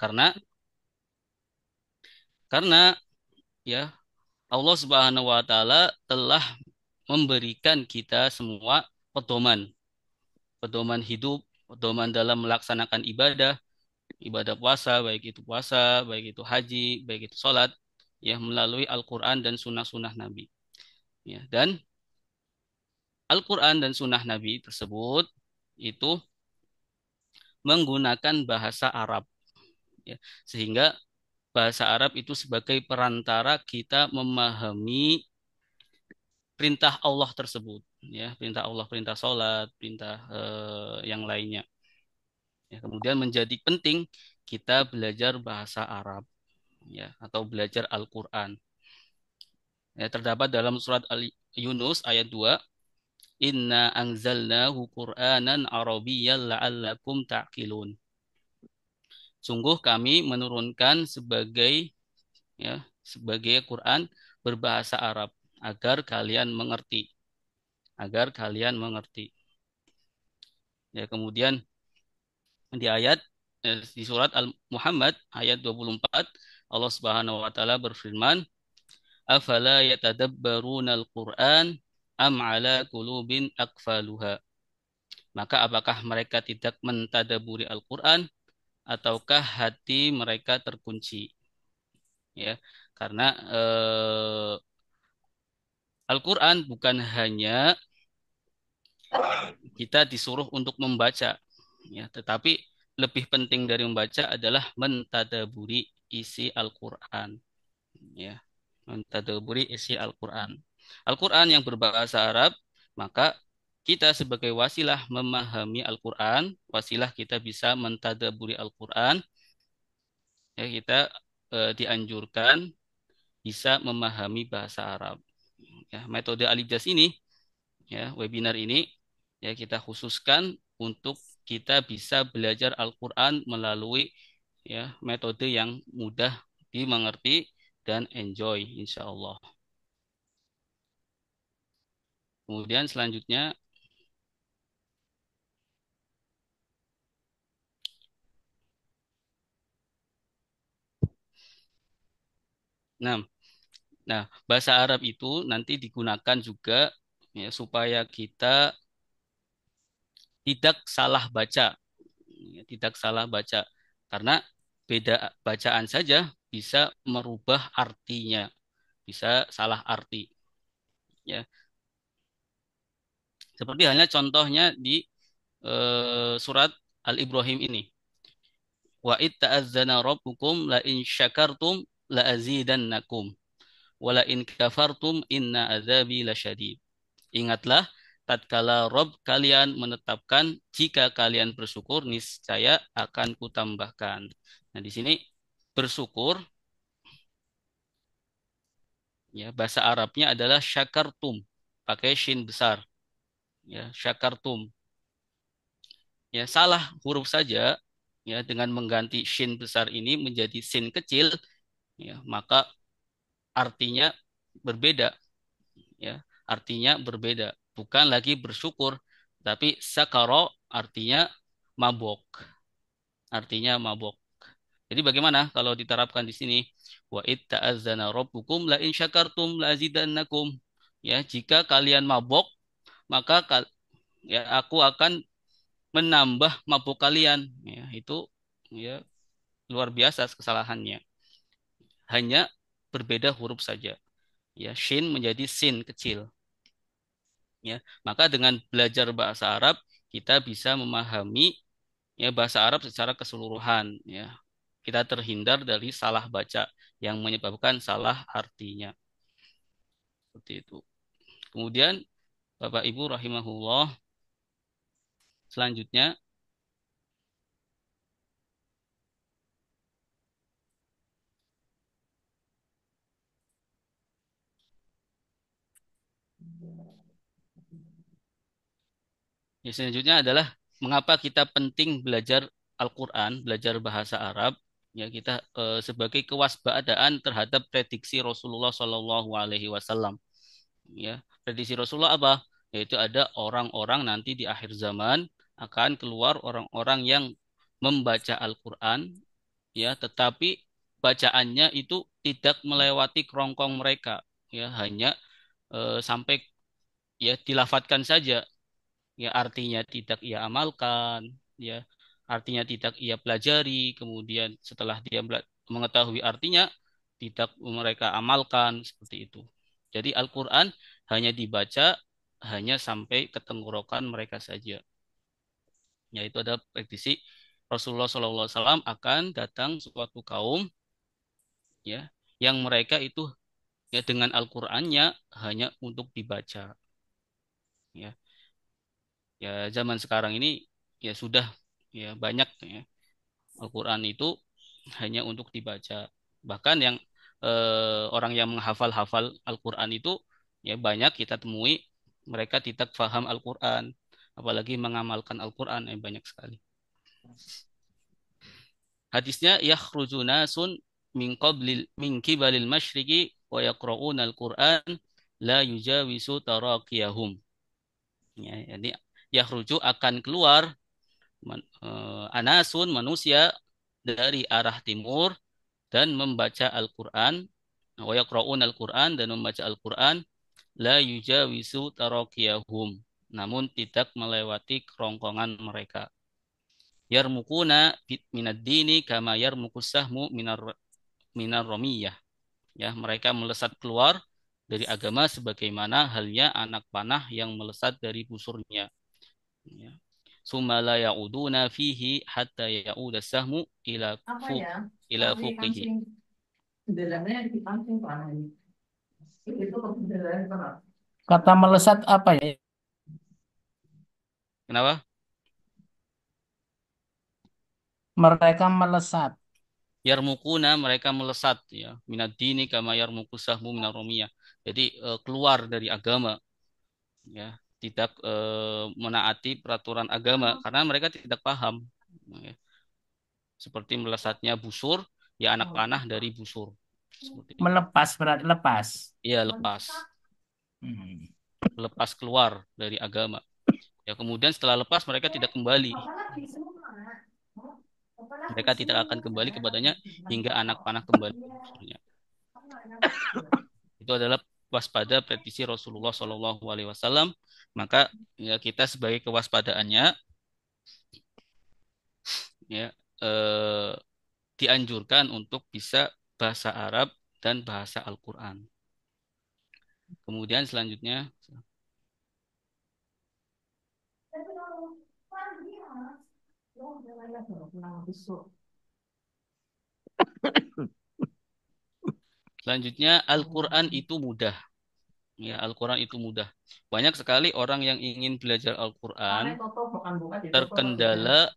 Karena karena ya Allah Subhanahu wa taala telah memberikan kita semua pedoman, pedoman hidup, pedoman dalam melaksanakan ibadah, ibadah puasa, baik itu haji, baik itu sholat, ya melalui Al-Quran dan sunnah-sunnah Nabi. Ya, dan Al-Quran dan sunnah Nabi tersebut itu menggunakan bahasa Arab, ya, sehingga bahasa Arab itu sebagai perantara kita memahami perintah Allah tersebut, ya, perintah Allah, perintah sholat, perintah yang lainnya. Ya, kemudian menjadi penting kita belajar bahasa Arab, ya, atau belajar Al-Quran. Ya, terdapat dalam surat Al-Yunus ayat 2, Inna anzalnahu Qur'anan Arabiyyan la'allakum ta'qilun. Sungguh kami menurunkan sebagai Quran berbahasa Arab agar kalian mengerti, agar kalian mengerti. Ya, kemudian di surat Al-Muhammad ayat 24 Allah Subhanahu wa taala berfirman, afala yatadabbaruna al-Qur'an am ala qulubin aqfaluha. Maka apakah mereka tidak mentadaburi Al-Qur'an ataukah hati mereka terkunci? Ya, karena Al-Qur'an bukan hanya kita disuruh untuk membaca, ya, tetapi lebih penting dari membaca adalah mentadaburi isi Al-Qur'an, ya, mentadaburi isi Al-Qur'an. Al-Qur'an yang berbahasa Arab, maka kita sebagai wasilah memahami Al-Qur'an, wasilah kita bisa mentadaburi Al-Qur'an, ya, kita dianjurkan bisa memahami bahasa Arab. Ya, metode Alibdas ini, ya, webinar ini, ya, kita khususkan untuk kita bisa belajar Al-Quran melalui, ya, metode yang mudah dimengerti dan enjoy, insya Allah. Kemudian selanjutnya, nah, nah, bahasa Arab itu nanti digunakan juga, ya, supaya kita tidak salah baca, ya, tidak salah baca, karena beda bacaan saja bisa merubah artinya, bisa salah arti, ya. Seperti halnya contohnya di surat Al-Ibrahim ini. Wa id ta'azzana rabbukum la in syakartum la azidannakum wa la in kafartum inna azabi lasyadid. Ingatlah tatkala Rob kalian menetapkan jika kalian bersyukur niscaya akan kutambahkan. Nah, di sini bersyukur, ya, bahasa Arabnya adalah syakartum, pakai shin besar, ya, syakartum. Ya, salah huruf saja, ya, dengan mengganti shin besar ini menjadi sin kecil, ya, maka artinya berbeda, ya, artinya berbeda, bukan lagi bersyukur, tapi sakaro artinya mabok, artinya mabok. Jadi bagaimana kalau diterapkan di sini? Wa id ta'azzana rabbukum la in syakartum la azidannakum. Ya, jika kalian mabok, maka ya, aku akan menambah mabuk kalian. Ya, itu, ya, luar biasa kesalahannya. Hanya berbeda huruf saja. Ya, shin menjadi sin kecil. Ya, maka dengan belajar bahasa Arab kita bisa memahami, ya, bahasa Arab secara keseluruhan. Ya, kita terhindar dari salah baca yang menyebabkan salah artinya. Seperti itu. Kemudian Bapak Ibu rahimahullah, selanjutnya, selanjutnya adalah mengapa kita penting belajar Al-Quran, belajar bahasa Arab. Ya, kita sebagai kewaspadaan terhadap prediksi Rasulullah Shallallahu Alaihi Wasallam. Ya, prediksi Rasulullah apa? Yaitu ada orang-orang nanti di akhir zaman akan keluar orang-orang yang membaca Al-Quran, ya, tetapi bacaannya itu tidak melewati kerongkong mereka, ya, hanya sampai ya dilafatkan saja, ya artinya tidak ia amalkan, ya artinya tidak ia pelajari, kemudian setelah dia mengetahui artinya tidak mereka amalkan seperti itu. Jadi Al-Quran hanya dibaca hanya sampai ke tenggorokan mereka saja. Yaitu ada prediksi Rasulullah SAW akan datang suatu kaum, ya yang mereka itu ya dengan Al-Qur'annya hanya untuk dibaca, ya. Ya zaman sekarang ini ya sudah ya banyak ya Al-Qur'an itu hanya untuk dibaca. Bahkan yang orang yang menghafal-hafal Al-Qur'an itu ya banyak kita temui mereka tidak paham Al-Qur'an, apalagi mengamalkan Al-Qur'an banyak sekali. Hadisnya yakhruju nasun min kibalil masyriqi wa yaqra'una al-Qur'an la yujawisu taraqiyahum. Ya, jadi yakhruju akan keluar anasun manusia dari arah timur dan membaca Al-Qur'an, wa yaqra'una al-Qur'an dan membaca Al-Qur'an la yujawisu taraqiyahum, namun tidak melewati kerongkongan mereka. Yarmukuna minad dini kama yarmukus sahmu minar romiyah. Ya, mereka melesat keluar dari agama sebagaimana halnya anak panah yang melesat dari busurnya. Ya. Summa la ya'uduna fihi hatta ya'uda sahmu ila Apa fuq ya? ila Tapi fuqihi. kancing sederhananya di kancing panah. Itu sederhana. Kata melesat apa ya? Kenapa? Mereka melesat. Yarmukuna, mereka melesat ya. Minad dini kama yarmukus sahmu minar romiyah. Jadi keluar dari agama, ya, tidak menaati peraturan agama karena mereka tidak paham, ya. Seperti melesatnya busur, ya anak panah dari busur seperti itu. Melepas berarti lepas. Iya lepas, Hmm. lepas keluar dari agama. Ya kemudian setelah lepas mereka tidak kembali, mereka tidak akan kembali kepadanya hingga anak panah kembali ke busurnya. Itu adalah waspada prediksi Rasulullah SAW. Maka ya kita sebagai kewaspadaannya, ya eh, dianjurkan untuk bisa bahasa Arab dan bahasa Al-Quran. Kemudian selanjutnya, Al-Quran itu mudah. Ya, Al-Quran itu mudah. Banyak sekali orang yang ingin belajar Al-Quran terkendala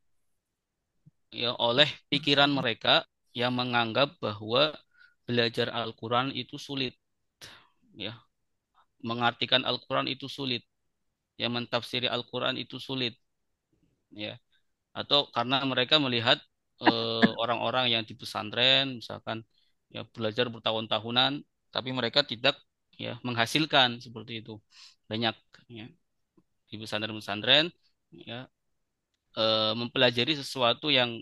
ya oleh pikiran mereka yang menganggap bahwa belajar Al-Quran itu sulit. Ya, mengartikan Al-Quran itu sulit. Ya, mentafsiri Al-Quran itu sulit. Ya, atau karena mereka melihat orang-orang yang di pesantren misalkan ya belajar bertahun-tahunan tapi mereka tidak ya menghasilkan seperti itu banyak ya di pesantren-pesantren ya mempelajari sesuatu yang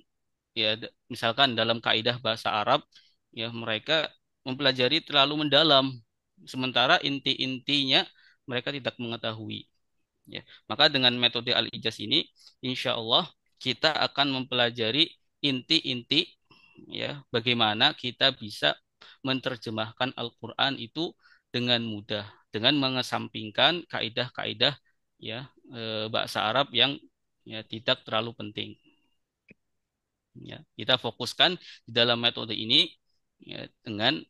ya misalkan dalam kaidah bahasa Arab ya mereka mempelajari terlalu mendalam sementara inti-intinya mereka tidak mengetahui. Ya, maka dengan metode Al-Ijaz ini, insya Allah kita akan mempelajari inti-inti ya bagaimana kita bisa menerjemahkan Al-Quran itu dengan mudah, dengan mengesampingkan kaidah-kaidah ya bahasa Arab yang ya tidak terlalu penting. Ya, kita fokuskan di dalam metode ini ya, dengan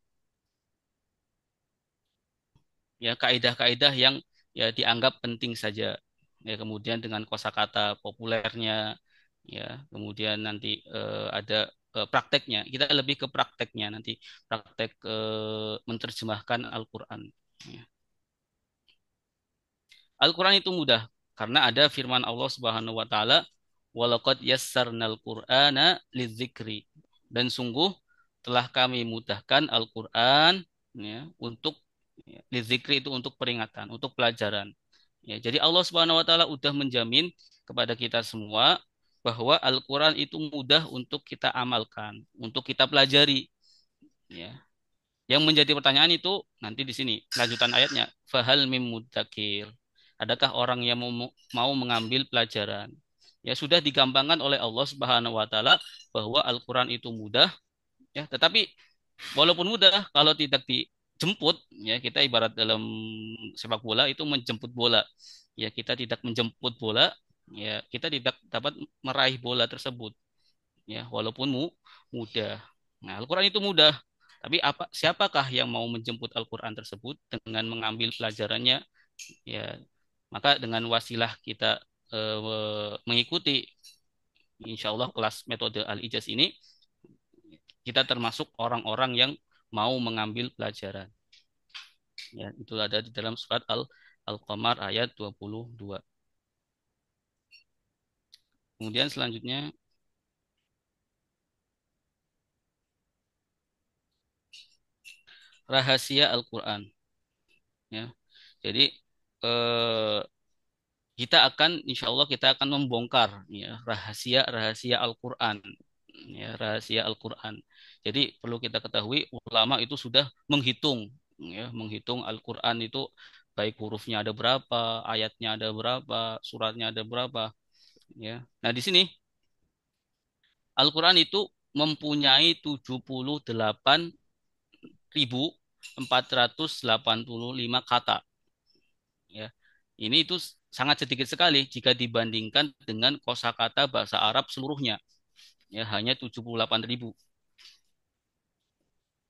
ya kaidah-kaidah yang ya dianggap penting saja. Ya, kemudian dengan kosakata populernya, ya, kemudian nanti ada prakteknya. Kita lebih ke prakteknya nanti, praktek menerjemahkan Al-Quran. Ya. Al-Quran itu mudah karena ada firman Allah Subhanahu Wa Taala, "Walaqad yassarnal Qur'ana lidzikri." Dan sungguh telah kami mudahkan Al-Quran ya, untuk ya, lidzikri itu untuk peringatan, untuk pelajaran. Ya, jadi Allah Subhanahu wa taala udah menjamin kepada kita semua bahwa Al-Quran itu mudah untuk kita amalkan, untuk kita pelajari. Ya. Yang menjadi pertanyaan itu nanti di sini lanjutan ayatnya. Fahal mim mudzakir. Adakah orang yang mau mengambil pelajaran? Ya sudah digampangkan oleh Allah Subhanahu wa taala bahwa Al-Qur'an itu mudah ya, tetapi walaupun mudah kalau tidak dijemput ya kita ibarat dalam sepak bola itu menjemput bola. Ya kita tidak menjemput bola, ya kita tidak dapat meraih bola tersebut ya walaupun mudah. Nah, Al-Qur'an itu mudah. Tapi siapakah yang mau menjemput Al-Qur'an tersebut dengan mengambil pelajarannya ya maka dengan wasilah kita mengikuti insya Allah kelas metode Al-Ijaz ini kita termasuk orang-orang yang mau mengambil pelajaran. Ya, itu ada di dalam surat Al-Qamar ayat 22. Kemudian selanjutnya rahasia Al-Qur'an ya. Jadi eh, kita akan insya Allah kita akan membongkar ya rahasia-rahasia Al-Qur'an ya rahasia Al-Qur'an. Jadi perlu kita ketahui ulama itu sudah menghitung ya menghitung Al-Qur'an itu baik hurufnya ada berapa, ayatnya ada berapa, suratnya ada berapa ya. Nah, di sini Al-Qur'an itu mempunyai 78.485 kata ya. Ini itu sangat sedikit sekali jika dibandingkan dengan kosakata bahasa Arab seluruhnya. Ya, hanya 78.000.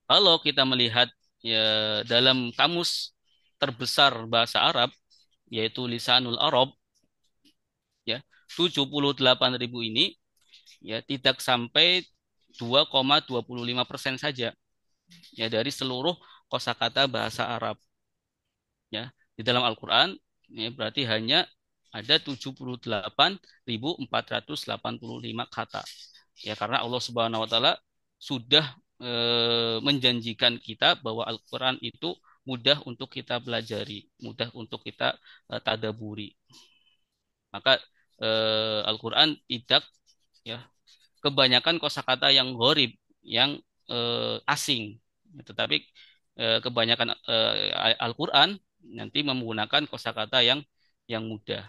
Kalau kita melihat ya dalam kamus terbesar bahasa Arab yaitu Lisanul Arab ya 78.000 ini ya tidak sampai 2,25% saja ya dari seluruh kosakata bahasa Arab ya di dalam Al-Qur'an ya berarti hanya ada 78.485 kata. Ya karena Allah Subhanahu wa taala sudah menjanjikan kita bahwa Al-Qur'an itu mudah untuk kita pelajari, mudah untuk kita tadaburi. Maka Al-Qur'an tidak ya kebanyakan kosakata yang gharib, yang asing. Tetapi kebanyakan Al-Qur'an nanti menggunakan kosakata yang mudah.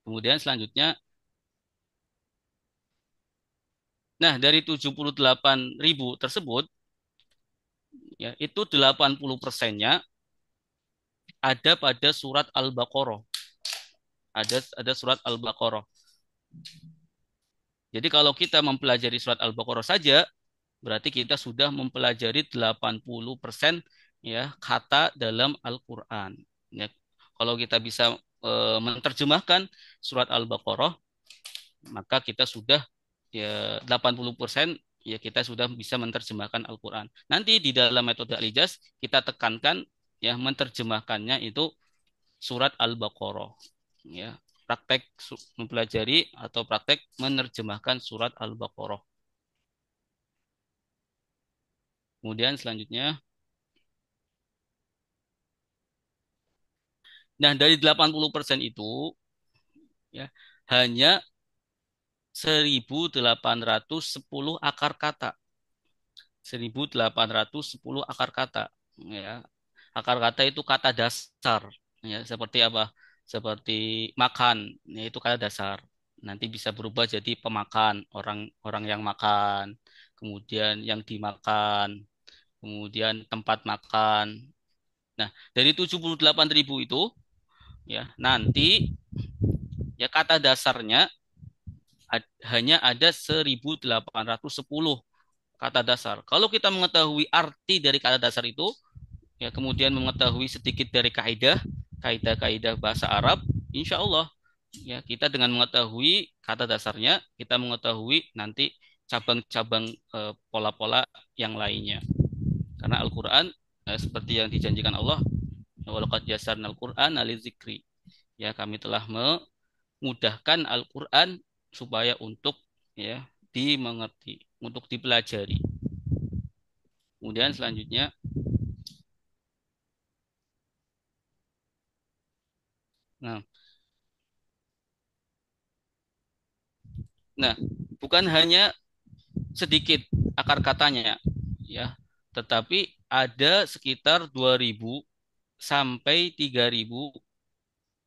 Kemudian selanjutnya, nah dari 78.000 tersebut, ya itu 80%-nya ada pada surat Al-Baqarah. Ada surat Al-Baqarah. Jadi kalau kita mempelajari surat Al-Baqarah saja, berarti kita sudah mempelajari 80% ya kata dalam Al-Qur'an. Ya, kalau kita bisa menerjemahkan surat Al-Baqarah, maka kita sudah ya 80% ya kita sudah bisa menerjemahkan Al-Qur'an. Nanti di dalam metode Al-Ijaz kita tekankan ya menerjemahkannya itu surat Al-Baqarah. Ya, praktek mempelajari atau praktek menerjemahkan surat Al-Baqarah. Kemudian selanjutnya, nah dari 80% itu ya hanya 1.810 akar kata. 1.810 akar kata ya. Akar kata itu kata dasar ya seperti apa? Seperti makan, ya, itu kata dasar. Nanti bisa berubah jadi pemakan, orang-orang yang makan, kemudian yang dimakan, kemudian tempat makan. Nah, dari 78.000 itu ya nanti ya kata dasarnya hanya ada 1.810 kata dasar. Kalau kita mengetahui arti dari kata dasar itu, ya kemudian mengetahui sedikit dari kaidah-kaidah bahasa Arab, insya Allah ya kita dengan mengetahui kata dasarnya, kita mengetahui nanti cabang-cabang pola-pola yang lainnya. Karena Al-Quran seperti yang dijanjikan Allah, walaqad yasarnal Quran alizikri. Ya kami telah memudahkan Al-Quran supaya untuk ya dimengerti, untuk dipelajari. Kemudian selanjutnya, nah Nah, bukan hanya sedikit akar katanya ya, tetapi ada sekitar 2.000 sampai 3.000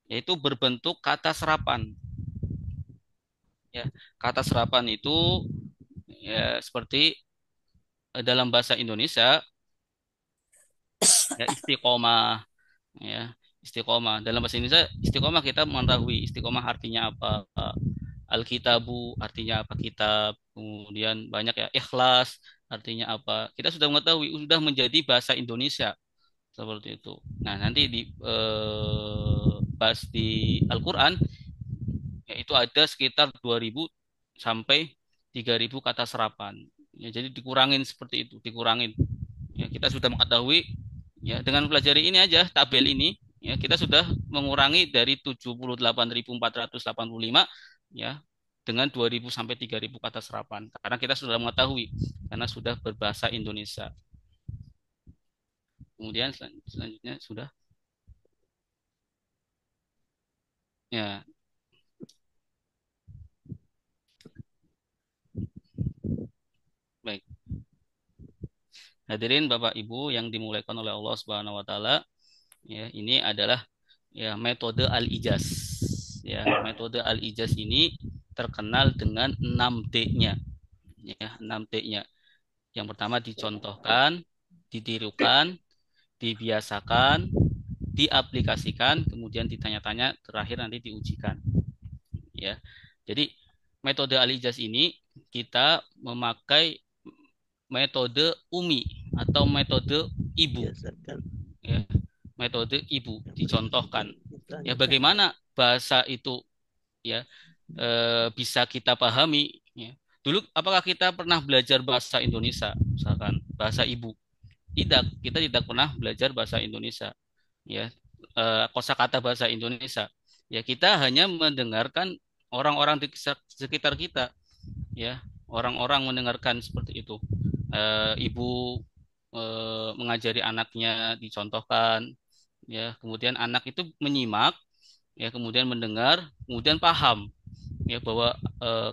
yaitu berbentuk kata serapan ya. Kata serapan itu ya seperti dalam bahasa Indonesia ya istiqomah ya. Istiqomah dalam bahasa Indonesia, istiqomah kita mengetahui istiqomah artinya apa. Alkitabu artinya apa, kitab. Kemudian banyak ya, ikhlas artinya apa, kita sudah mengetahui, sudah menjadi bahasa Indonesia seperti itu. Nah, nanti di bahas di Al-Qur'an yaitu ada sekitar 2.000 sampai 3.000 kata serapan. Ya, jadi dikurangin seperti itu, dikurangin. Ya, kita sudah mengetahui ya dengan pelajari ini aja, tabel ini ya kita sudah mengurangi dari 78.485 ya dengan 2.000 sampai 3.000 kata serapan karena kita sudah mengetahui karena sudah berbahasa Indonesia. Kemudian selanjutnya sudah ya. Baik. Hadirin Bapak Ibu yang dimuliakan oleh Allah Subhanahu wa taala, ya, ini adalah ya metode Al-Ijaz. Ya, metode Al-Ijaz ini terkenal dengan 6D-nya. Ya, 6D-nya. Yang pertama dicontohkan, ditirukan, dibiasakan, diaplikasikan, kemudian ditanya-tanya, terakhir nanti diujikan. Ya. Jadi metode Al-Ijaz ini kita memakai metode UMI atau metode ibu. Ya, metode ibu dicontohkan. Ya, bagaimana bahasa itu ya bisa kita pahami ya. Dulu apakah kita pernah belajar bahasa Indonesia, misalkan bahasa ibu? Tidak, kita tidak pernah belajar bahasa Indonesia. Ya, kosakata bahasa Indonesia. Ya, kita hanya mendengarkan orang-orang di sekitar kita, ya, orang-orang mendengarkan seperti itu. Ibu mengajari anaknya, dicontohkan, ya, kemudian anak itu menyimak, ya, kemudian mendengar, kemudian paham, ya, bahwa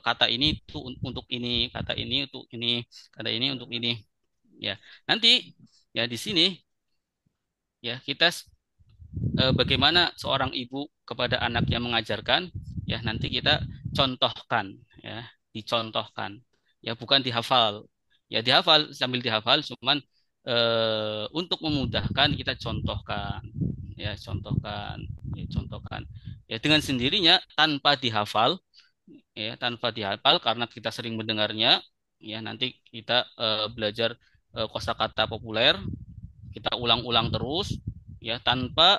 kata ini itu untuk ini, kata ini untuk ini, kata ini untuk ini, ya. Nanti ya di sini ya kita bagaimana seorang ibu kepada anaknya mengajarkan, ya nanti kita contohkan, ya, dicontohkan, ya, bukan dihafal, ya, dihafal sambil dihafal cuman untuk memudahkan kita contohkan, ya, contohkan, ya, contohkan, ya, dengan sendirinya tanpa dihafal, ya, tanpa dihafal karena kita sering mendengarnya, ya, nanti kita belajar kosakata populer, kita ulang-ulang terus, ya, tanpa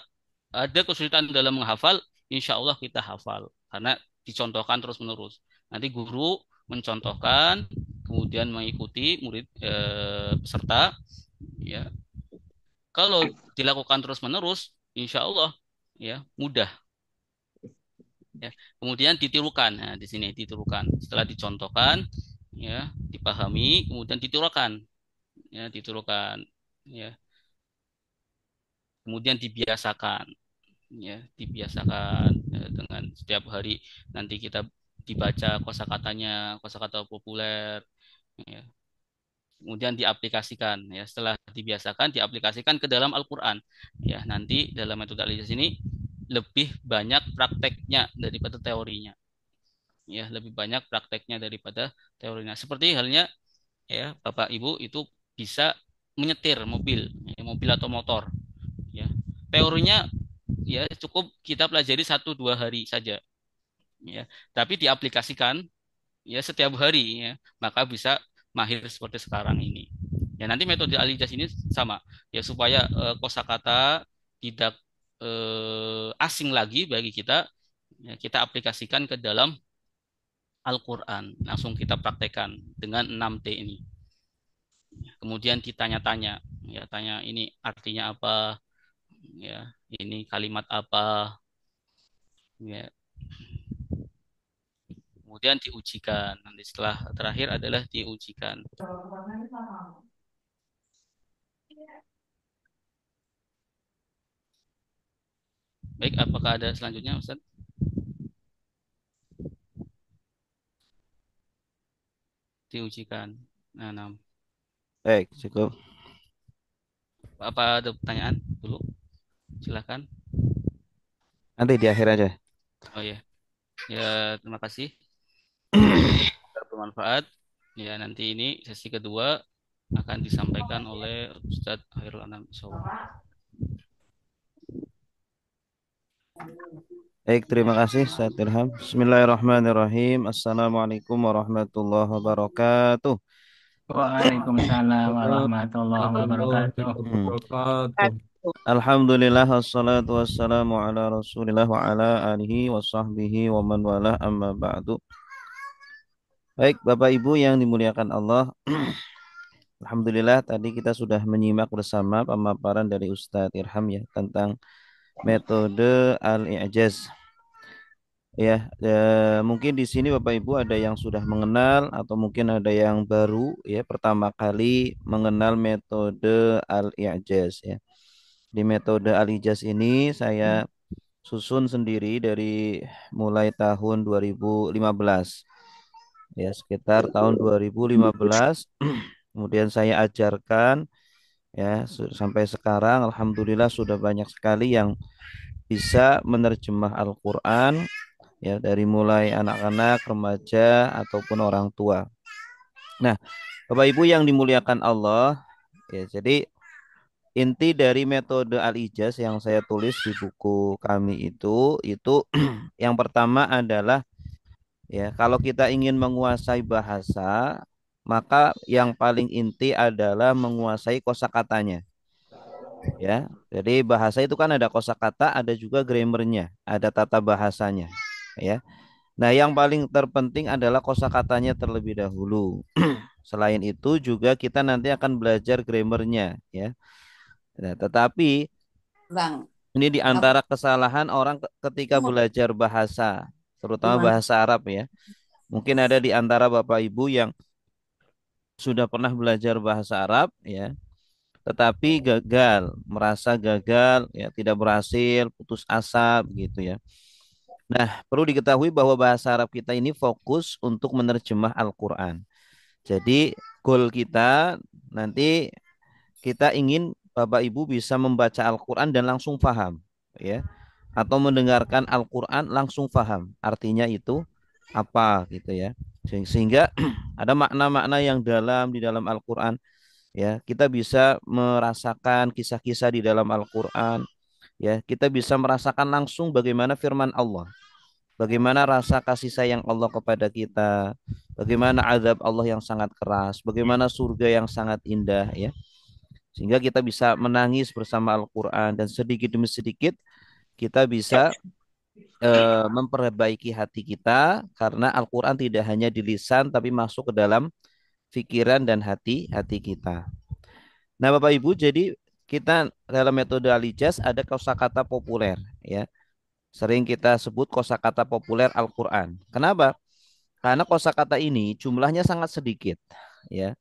ada kesulitan dalam menghafal, insya Allah kita hafal karena dicontohkan terus menerus. Nanti guru mencontohkan, kemudian mengikuti murid peserta, ya. Kalau dilakukan terus menerus, insya Allah ya mudah. Ya. Kemudian ditirukan. Nah, di sini ditirukan. Setelah dicontohkan, ya, dipahami, kemudian ditirukan, ya, ditirukan, ya. Kemudian dibiasakan, ya, dibiasakan dengan setiap hari nanti kita dibaca kosakatanya, kosakata populer, ya. Kemudian diaplikasikan, ya, setelah dibiasakan diaplikasikan ke dalam Al-Qur'an, ya, nanti dalam metode analisis ini lebih banyak prakteknya daripada teorinya, ya, lebih banyak prakteknya daripada teorinya, seperti halnya ya Bapak Ibu itu bisa menyetir mobil, ya, mobil atau motor, ya, teorinya ya cukup kita pelajari 1-2 hari saja, ya, tapi diaplikasikan ya setiap hari, ya, maka bisa mahir seperti sekarang ini. Ya, nanti metode Alijaz ini sama ya supaya kosakata tidak asing lagi bagi kita, ya, kita aplikasikan ke dalam Al-Quran, langsung kita praktekkan dengan 6T ini. Kemudian ditanya-tanya, ya, tanya ini artinya apa, ya, ini kalimat apa, ya, kemudian diujikan. Nanti setelah terakhir adalah diujikan. Baik, apakah ada selanjutnya, Ustaz? diujikan. Nah, Baik, cukup. apa ada pertanyaan dulu? Silakan. Nanti di akhir aja. Oh ya, ya terima kasih. Bermanfaat. Ya nanti ini sesi kedua akan disampaikan oleh Ustadz Khairul Anam. Baik, terima kasih Ustaz Ilham. Bismillahirrahmanirrahim. Assalamualaikum warahmatullahi wabarakatuh. Waalaikumsalam warahmatullahi wabarakatuh. Alhamdulillah wassalatu wassalamu ala Rasulillah wa ala alihi wa sahbihi wa man walah amma ba'du. Baik, Bapak Ibu yang dimuliakan Allah. Alhamdulillah tadi kita sudah menyimak bersama pemaparan dari Ustadz Irham ya tentang metode al-i'jaz. Ya, mungkin di sini Bapak Ibu ada yang sudah mengenal atau mungkin ada yang baru ya pertama kali mengenal metode al-i'jaz ya. Di metode al-i'jaz ini saya susun sendiri dari mulai tahun 2015 ya, sekitar tahun 2015 kemudian saya ajarkan ya sampai sekarang alhamdulillah sudah banyak sekali yang bisa menerjemah Al-Qur'an ya dari mulai anak-anak, remaja ataupun orang tua. Nah, Bapak Ibu yang dimuliakan Allah, ya jadi inti dari metode Al-Ijaz yang saya tulis di buku kami itu yang pertama adalah ya kalau kita ingin menguasai bahasa, maka yang paling inti adalah menguasai kosakatanya. Ya, jadi bahasa itu kan ada kosakata, ada juga grammarnya, ada tata bahasanya. Ya, nah, yang paling terpenting adalah kosakatanya terlebih dahulu. Selain itu juga kita nanti akan belajar grammarnya, ya. Nah, tetapi Bang, ini di apa antara kesalahan orang ketika mau belajar bahasa, terutama gimana? bahasa Arab ya. Mungkin ada di antara Bapak Ibu yang sudah pernah belajar bahasa Arab, ya, tetapi gagal, merasa gagal, ya, tidak berhasil, putus asa, begitu ya. Nah, perlu diketahui bahwa bahasa Arab kita ini fokus untuk menerjemah Al-Quran. Jadi goal kita nanti kita ingin Bapak Ibu bisa membaca Al-Quran dan langsung paham, ya, atau mendengarkan Al-Quran langsung paham. Artinya itu apa gitu ya. Sehingga ada makna-makna yang dalam di dalam Al-Quran, ya. Kita bisa merasakan kisah-kisah di dalam Al-Quran, ya. Kita bisa merasakan langsung bagaimana firman Allah. Bagaimana rasa kasih sayang Allah kepada kita, bagaimana azab Allah yang sangat keras, bagaimana surga yang sangat indah ya. Sehingga kita bisa menangis bersama Al-Qur'an dan sedikit demi sedikit kita bisa memperbaiki hati kita karena Al-Qur'an tidak hanya di lisan tapi masuk ke dalam pikiran dan hati kita. Nah, Bapak Ibu, jadi kita dalam metode Alijaz ada kosakata populer ya. Sering kita sebut kosakata populer Al-Qur'an. Kenapa? Karena kosakata ini jumlahnya sangat sedikit, ya.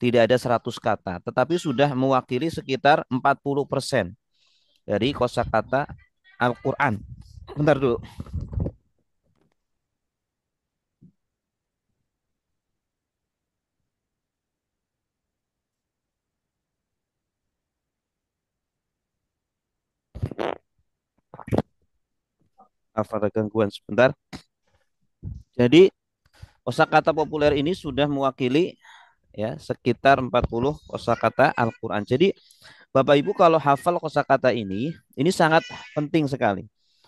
Tidak ada 100 kata, tetapi sudah mewakili sekitar 40% dari kosakata Al-Qur'an. Bentar dulu. Ada gangguan sebentar. Jadi kosakata populer ini sudah mewakili ya sekitar 40 kosakata Al-Qur'an. Jadi Bapak Ibu kalau hafal kosakata ini sangat penting sekali.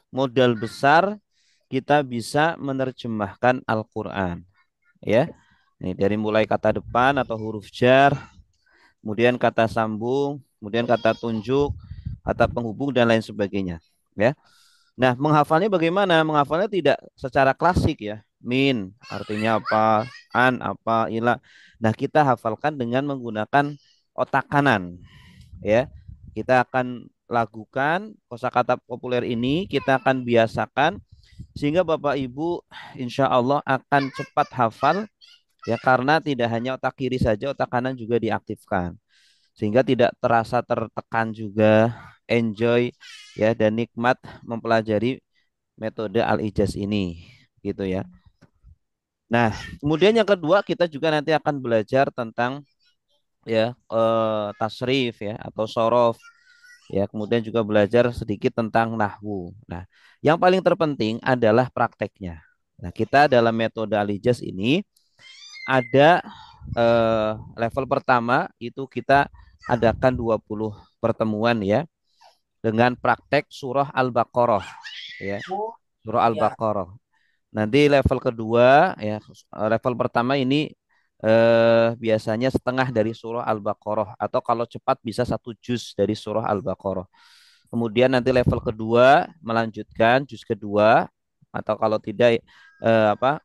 Modal besar kita bisa menerjemahkan Al-Qur'an, ya. Ini dari mulai kata depan atau huruf jar, kemudian kata sambung, kemudian kata tunjuk, kata penghubung dan lain sebagainya, ya. Nah, menghafalnya bagaimana? Menghafalnya tidak secara klasik ya. Min artinya apa? An apa? Ila. Nah, kita hafalkan dengan menggunakan otak kanan, ya. Kita akan lakukan kosakata populer ini, kita akan biasakan sehingga Bapak Ibu insya Allah akan cepat hafal ya karena tidak hanya otak kiri saja, otak kanan juga diaktifkan sehingga tidak terasa tertekan juga, enjoy ya dan nikmat mempelajari metode Al-Ijaz ini gitu ya. Nah, kemudian yang kedua kita juga nanti akan belajar tentang ya tasrif ya atau sorof ya, kemudian juga belajar sedikit tentang nahwu. Nah, yang paling terpenting adalah prakteknya. Nah, kita dalam metode Alijaz ini ada level pertama itu kita adakan 20 pertemuan ya dengan praktek surah Al-Baqarah ya, Oh, surah ya. Al-Baqarah. Nanti level kedua ya, level pertama ini biasanya setengah dari surah Al-Baqarah atau kalau cepat bisa satu juz dari surah Al-Baqarah. Kemudian nanti level kedua melanjutkan juz kedua atau kalau tidak apa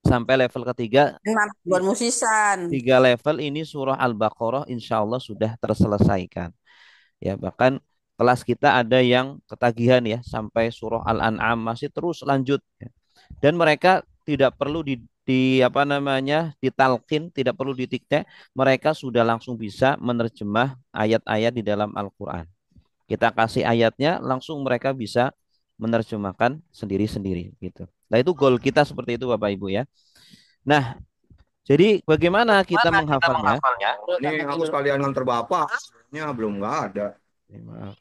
sampai level ketiga. Kenapa buat musisan? Tiga level ini surah Al-Baqarah insya Allah sudah terselesaikan. Ya, bahkan kelas kita ada yang ketagihan ya sampai surah Al-An'am masih terus lanjut. Ya. Dan mereka tidak perlu di apa namanya ditalkin, tidak perlu didikte, mereka sudah langsung bisa menerjemah ayat-ayat di dalam Al-Quran. Kita kasih ayatnya, langsung mereka bisa menerjemahkan sendiri-sendiri gitu. Nah itu goal kita seperti itu Bapak Ibu ya. Nah jadi bagaimana kita Mana kita menghafalnya? menghafalnya? Ini aku sekalian nganter bapak. Nya belum nggak ada. Maaf.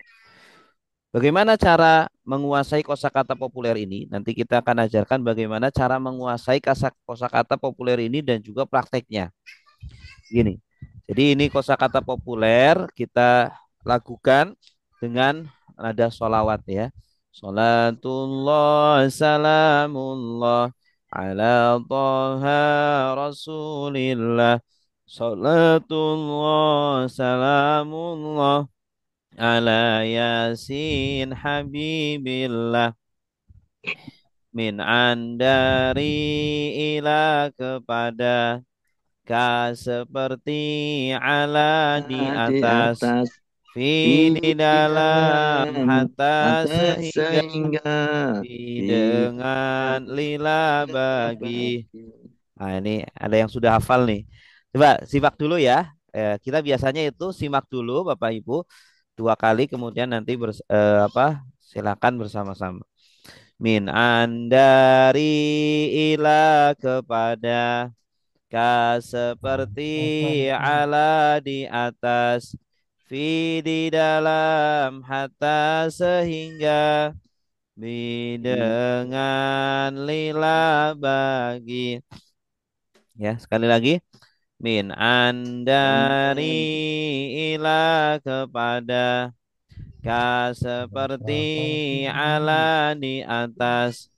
Bagaimana cara menguasai kosakata populer ini? Nanti kita akan ajarkan bagaimana cara menguasai kosakata populer ini dan juga prakteknya. Gini. Jadi ini kosakata populer kita lakukan dengan nada sholawat ya. Salatullah salamullah ala toha rasulillah. Salatullah salamullah ala yasin habibillah min andari ila kepada ka seperti ala di Di atas atas fi di dalam dalam hatta atas sehingga sehingga di di dengan lila bagi. Nah ini ada yang sudah hafal nih. Coba simak dulu ya. Kita biasanya itu simak dulu Bapak Ibu dua kali kemudian nanti apa silakan bersama-sama. Min andari ila kepada ka seperti ala di atas fi di dalam hatta sehingga bi dengan lila bagi. Ya sekali lagi min andari andar ila kepada ka seperti ala di atas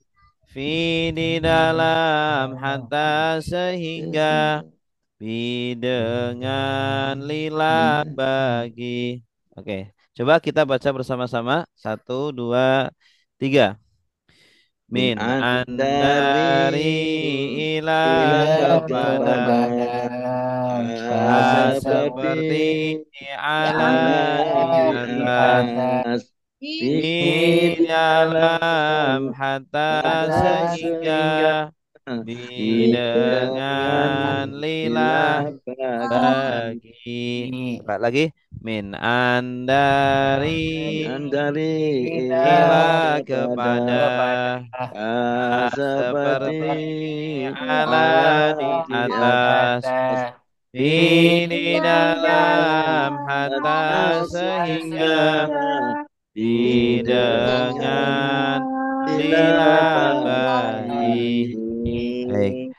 fi di dalam hatta sehingga sehingga bi dengan lila bagi. Oke, coba kita baca bersama-sama. Satu, dua, tiga. min Min andari andari ila ila kepada kepada seperti seperti ala ala di di atas atas di di dalam hatta sehingga sehingga di dengan dengan lila bila bagi bagi. Coba lagi. Min andari andari ila ila kepada kepada seperti seperti ala ala di di atas atas ini di dalam dalam hatta atas sehingga sehingga di di dengan dengan bila lila bagi. Baik, bagi.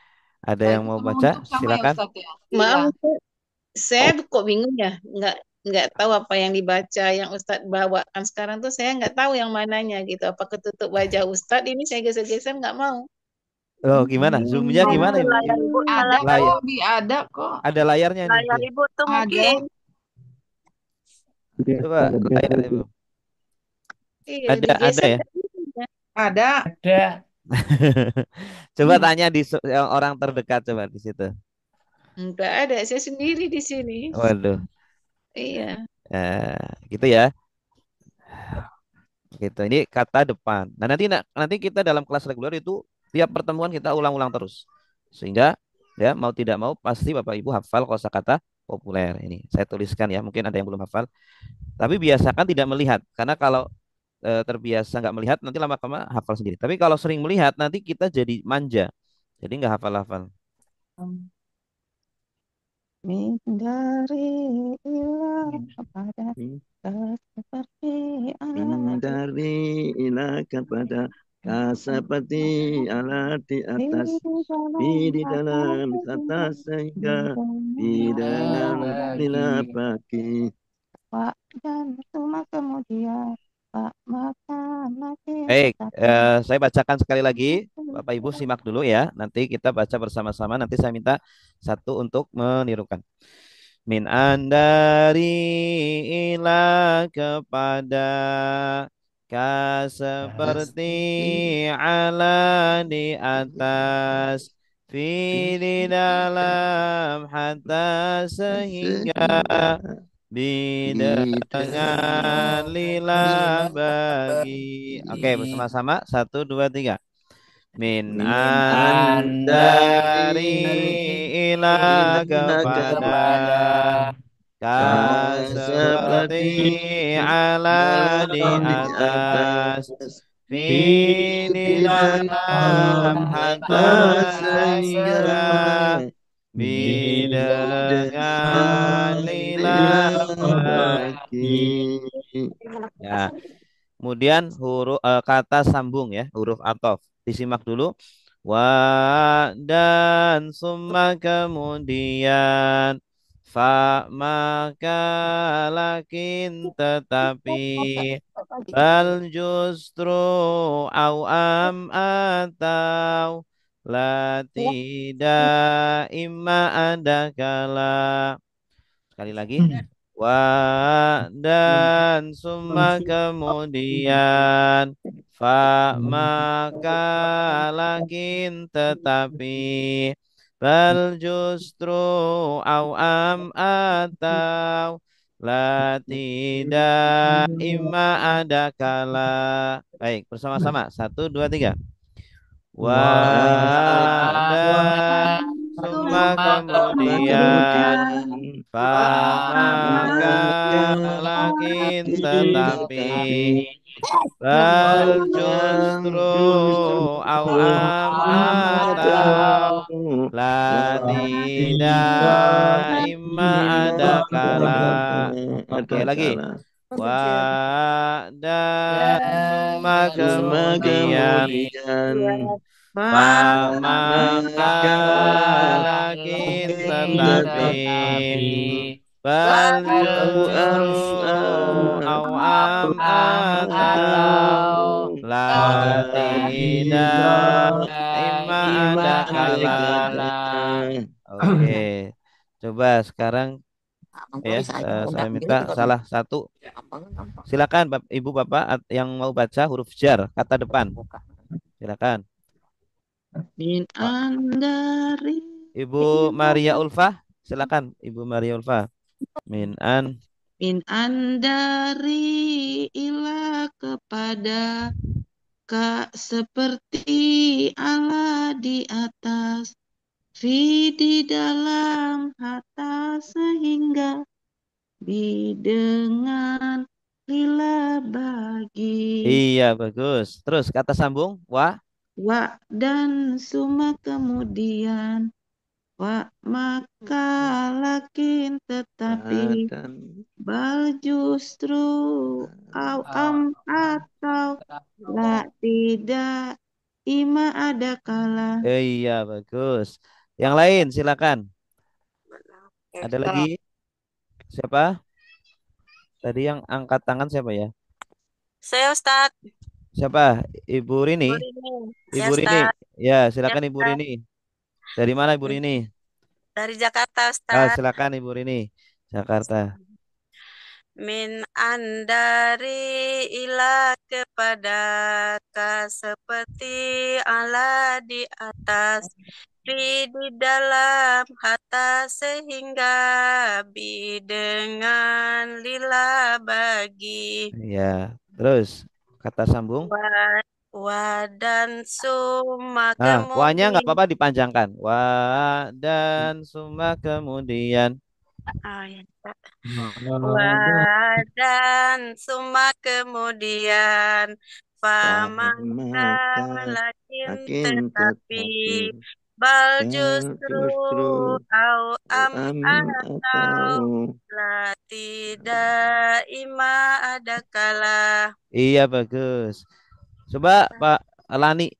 ada Nah, yang itu mau baca? menguntuk sama ya Silakan. Ustadz ya? Maaf, Iya. Ustaz, saya kok bingung ya, nggak tahu apa yang dibaca yang Ustadz bawakan sekarang tuh saya nggak tahu yang mananya gitu. Apa ketutup wajah Ustadz ini saya geser-geser nggak mau. Oh, gimana? Zoom-nya Oh, gimana, itu Ibu? layar ibu Ada salah kali. Layar. kok, ada kok. Ada layarnya nih. Layar ibu tuh Ada. mungkin. Coba layar Ibu. Iya, Ada digeser ya. nggak bisa. Ada. Ada. Coba tanya di yang orang terdekat coba di situ. Nggak ada, saya sendiri di sini. Waduh. Iya. Gitu ya. Gitu. Ini kata depan. Nah, nanti kita dalam kelas reguler itu tiap pertemuan kita ulang-ulang terus. Sehingga ya mau tidak mau pasti Bapak Ibu hafal kosakata populer ini. Saya tuliskan ya, mungkin ada yang belum hafal. Tapi biasakan tidak melihat karena kalau terbiasa nggak melihat nanti lama-lama hafal sendiri. Tapi kalau sering melihat nanti kita jadi manja. Jadi nggak hafal-hafal. Min dari ilah kepada seperti Min dari ilah kepada seperti Allah di atas, di dalam kata sehingga dengan lila bagi. Pak dan cuma kemudian Pak makan makin Baik, tetapi saya bacakan sekali lagi. Bapak Ibu simak dulu ya. Nanti kita baca bersama-sama. Nanti saya minta satu untuk menirukan. Min andari ila kepada ka seperti ala di atas fi di dalam hatta sehingga bidangan lila bagi. Oke, bersama-sama. Satu, dua, tiga. Min Min andari andari ila ilah kepada kepada ka seperti seperti ala di Allah di atas atas, fi di di dalam dalam hatta kata sehingga sehingga bidangan bidangan lila lila bagi. bagi. Ya, kemudian huruf kata sambung ya, huruf ataf. Disimak dulu. Wa dan summa kemudian fa maka lakin tetapi bal justru au am atau la tidak imma ada kala. Sekali lagi. Wa dan summa kemudian fa maka lakin tetapi bal justru au am atau la tidak imma ada kala. Baik, bersama-sama. Satu, dua, tiga. Wa dan summa kemudian Kemudian maka maka lakin tetapi tetapi bal bal justru au justru am atau atau la tidak tidak imma ada lima kala. ada Oke lagi. kala. Wa dan summa Cuma kemudian kemudian maka maka lakin lakin tetapi tetapi bal au justru am au am atau atau la tidak tidak ima ima ada ada kala. kalanya. Oke, coba sekarang ya saya minta salah satu. Silakan Ibu Bapak yang mau baca huruf jar kata depan. Silakan. min Pak andari Ibu Maria Ulfa, silakan Ibu Maria Ulfa. Min an min andari ilah kepada Kak seperti Allah di atas, fi di dalam hatta sehingga bi dengan lila bagi Iya bagus. Terus kata sambung wa dan suma kemudian wa maka lakin tetapi Dan bal justru au am atau la tidak ima ada kala. iya bagus. Yang lain silakan. Ada lagi? Siapa? Tadi yang angkat tangan siapa ya? Saya Ustadz. Siapa? Ibu Rini. Bu Rini. Ya Ibu Rini. Ustadz. Ya, Ya silakan Ibu Ustadz. Rini. Dari mana Ibu Rini? Dari Jakarta Ah, Ustadz. silakan Ibu Rini. Jakarta. Min andari ila kepada ka seperti Allah di atas, di dalam hatta sehingga bi dengan lila bagi Ya, terus kata sambung. wa, wa dan summa Nah, wanya nggak kemudian apa-apa dipanjangkan. Wa dan summa kemudian. ya. Wa dan summa kemudian famangka maka lakin lakin tetapi tetapi bal justru Justru au am atau atau la tidak ima ada kala. Iya bagus. Coba Pak Lani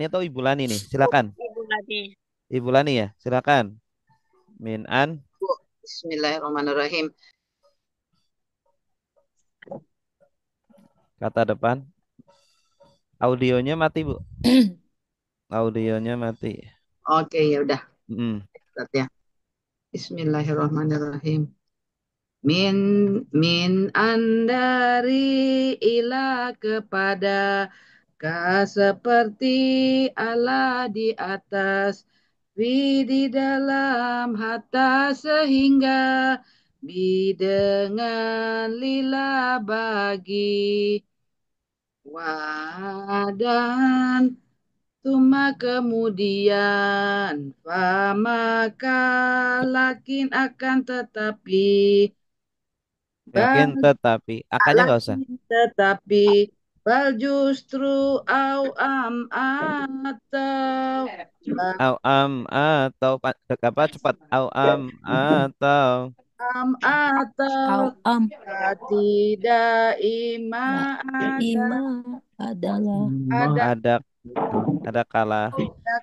atau Ibu Lani nih, silakan. Ibu Nadi. Ibu Lani ya, silakan. Min an Bismillahirrahmanirrahim. kata depan. Audionya mati, Bu. Audionya mati. Oke, ya udah. Mm. Ustaz, ya. Bismillahirrahmanirrahim. Min andari ila kepada ka seperti Allah di atas, di dalam hatta sehingga dengan lila bagi wadan Tuma kemudian famaka lakin akan tetapi Yakin tetapi akannya nggak usah. lakin tetapi bal justru au am atau Au am atau apa cepat au am atau am atau Am tidak ima ada ima adalah ada ada kalah.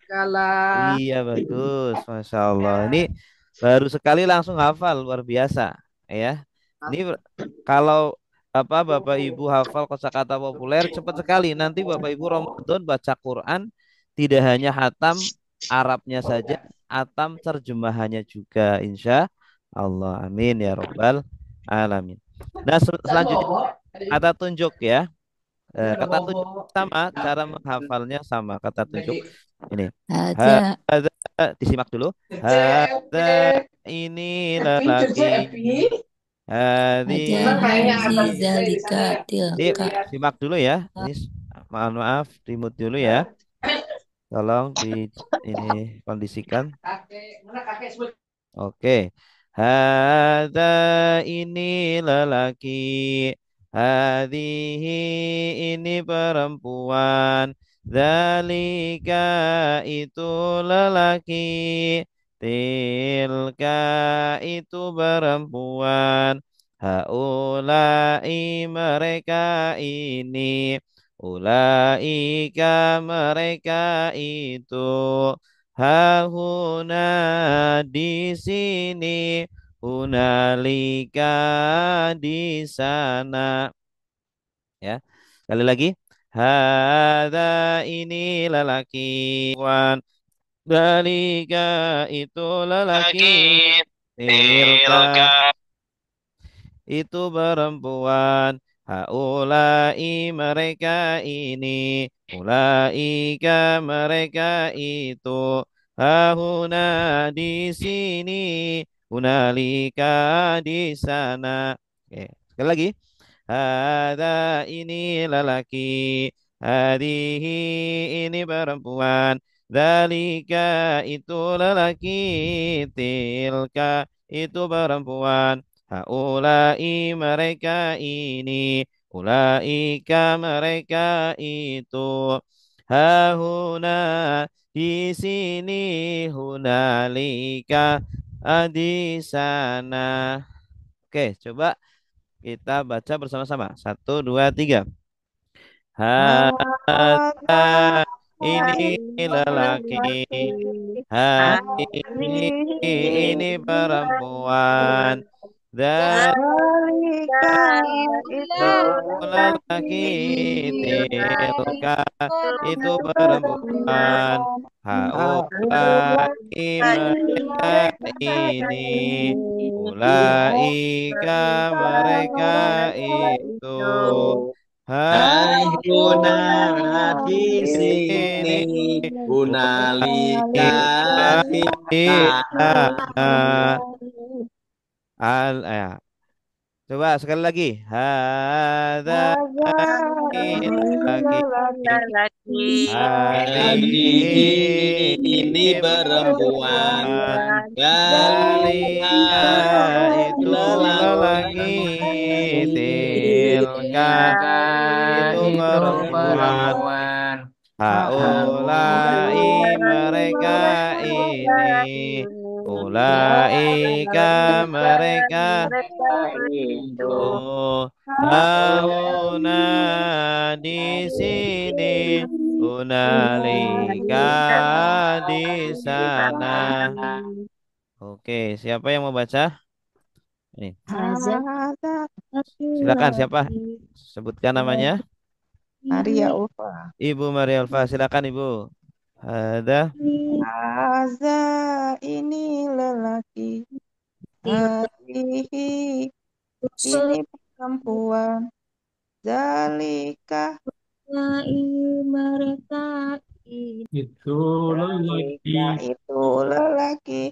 kalah. Iya bagus, Masya Allah. Ini baru sekali langsung hafal, luar biasa, ya. Ini kalau apa Bapak Ibu hafal kosakata populer cepat sekali. Nanti Bapak Ibu Ramadan baca Quran tidak hanya hatam Arabnya saja, hatam terjemahannya juga, insya Allah. Amin ya Robbal Alamin. Nah selanjutnya kata tunjuk ya. Kata tunjuk sama, cara menghafalnya sama. Kata tunjuk ini. ada Hadza, disimak dulu. Hadza ini lelaki. Hadi. hazi zalika Ini tilka simak dulu ya. Ini mohon maaf, dimut dulu ya. Tolong di ini kondisikan. Oke. Hadza ini lelaki. Hadihi ini perempuan. Zalika itu lelaki. Tilka itu perempuan. Haulai mereka ini. Ulaika mereka itu. Hahuna di sini, hunalika di sana. Ya, sekali lagi. Hada ini lelaki. Wan, dalika itu lelaki. Tilka itu perempuan. Haulai mereka ini. Ulaika mereka itu. Hahuna di sini. Hunalika di sana. Oke, sekali lagi. Hada ini lelaki. Hadihi ini perempuan. Dalika itu lelaki. Tilka itu perempuan. Haulai mereka ini. Ulaika mereka itu. Hahuna di sini. Hunalika di sana. Oke, coba kita baca bersama-sama. 1, 2, 3. Hadza ini lelaki. Hati ini perempuan. Zalika Itu lelaki. Tilka itu perempuan. Haulai mereka ini. Ulaika mereka itu. Hahuna di Ini sini hunalika di sana. Ya. Coba sekali lagi. Hadza lagi. lelaki. Hadihi ini perempuan. perempuan. Dalika Dalika itu lelaki. Tilka itu perempuan. Haulai mereka ulaika mereka mereka itu oh hauna di sini hunalika di sana. Oke, siapa yang mau baca? Ini. Silakan siapa? Sebutkan namanya. Maria Ulfa. Ibu Maria Alfa, silakan Ibu. Ada. Haza ini lelaki. Hadihi ini perempuan. Zalika mereka Itu lelaki. Zalika itu lelaki.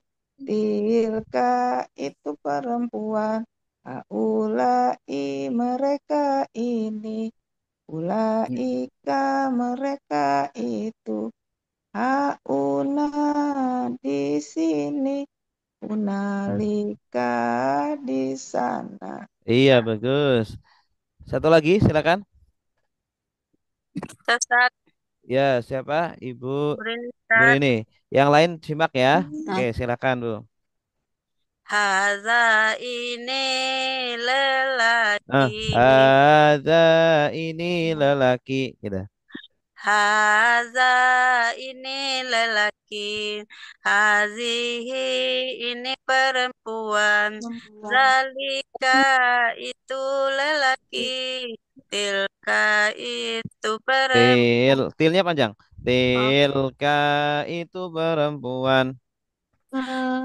Tilka itu perempuan. Haulai mereka ini. Ulaika mereka itu. Hauna di sini. Unalika di sana. Iya, bagus. Satu lagi, silakan. sesat Ya, siapa? Ibu Bu berita Rini. Yang lain simak ya. Oke, silakan, Bu. haza ini Ah, lelaki ada ini lelaki, gitu. haza ini lelaki hazihi ini perempuan zalika itu lelaki tilka itu perempuan Tilnya panjang. Tilka itu perempuan.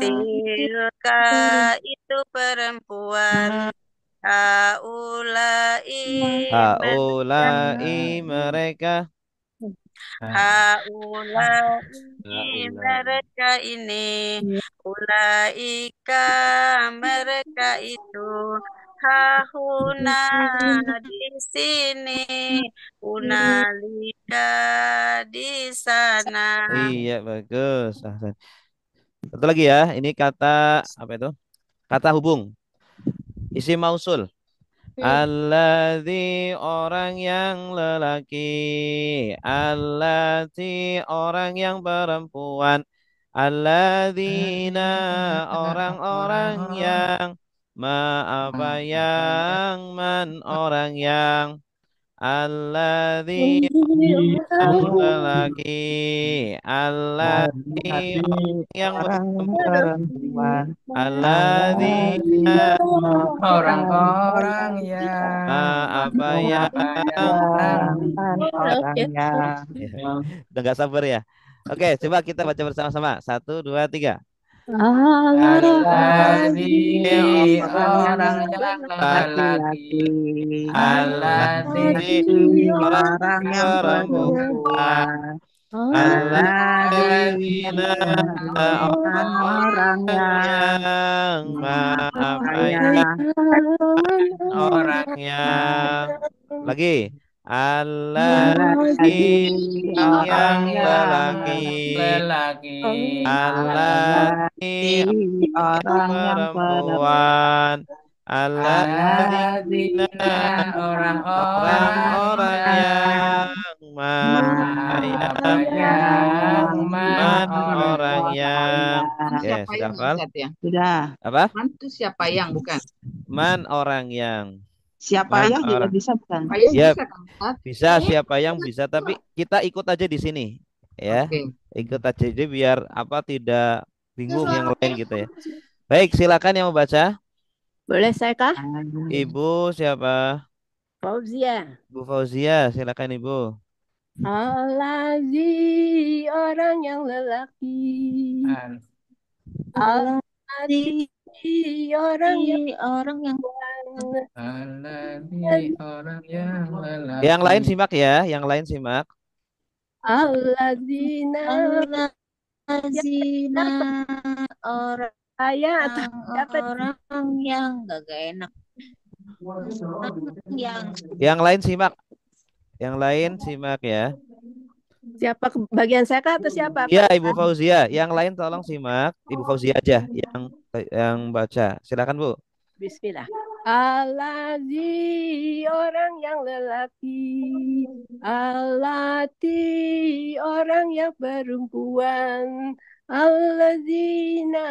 tilka itu perempuan haulai mereka Haulai mereka. haulai mereka ini ulaika mereka itu hahuna di sini unalika di sana. Iya, bagus. Satu lagi ya. Ini kata apa itu? Kata hubung. Isim mausul. Alladzi orang yang lelaki, allati orang yang perempuan, alladzina orang-orang yang apa yang man orang yang alladzi yang lelaki, alladzi yang Orang perempuan, perempuan. alladzina Orang-orang yang apa yang Orangnya. Ya, udah nggak sabar ya. Oke, coba kita baca bersama-sama. Satu, dua, tiga. Alladzi orang yang Laki-laki. lelaki. Alladzi Orang yang Perempuan. perempuan. Alladzina Orang yang apa yang orang yang lagi Alladzi yang orang yang lelaki lelaki. alladzi orang yang perempuan alladzina Alladzina orang-orang orang yang apa yang man orang orang yang Siapa sudah yang hafal Ustaz ya? sudah. apa Man itu siapa yang bukan? man orang yang Siapa man yang juga orang bisa bukan? Siapa yang siap bisa kan Ustaz? bisa siapa yang bisa tapi kita ikut aja di sini ya Oke. ikut aja jadi biar apa tidak bingung yang lain gitu ya. Baik, silakan yang mau baca. Boleh saya kah? Ibu siapa? Fauzia. Bu Fauzia, silakan Ibu. Allazi orang yang lelaki. Allazi orang yang Alladzi orang yang lelaki. Yang lain simak ya, yang lain simak. Allazina orang ayat orang yang gak enak yang Yang lain simak. Yang lain simak ya. siapa bagian saya kah atau siapa? Iya, Pak? Ibu Fauzia. Yang lain tolong simak. Ibu Fauzia aja yang baca. Silakan Bu. Bismillah. Allazi orang yang lelaki. Allati orang yang perempuan. Alladzina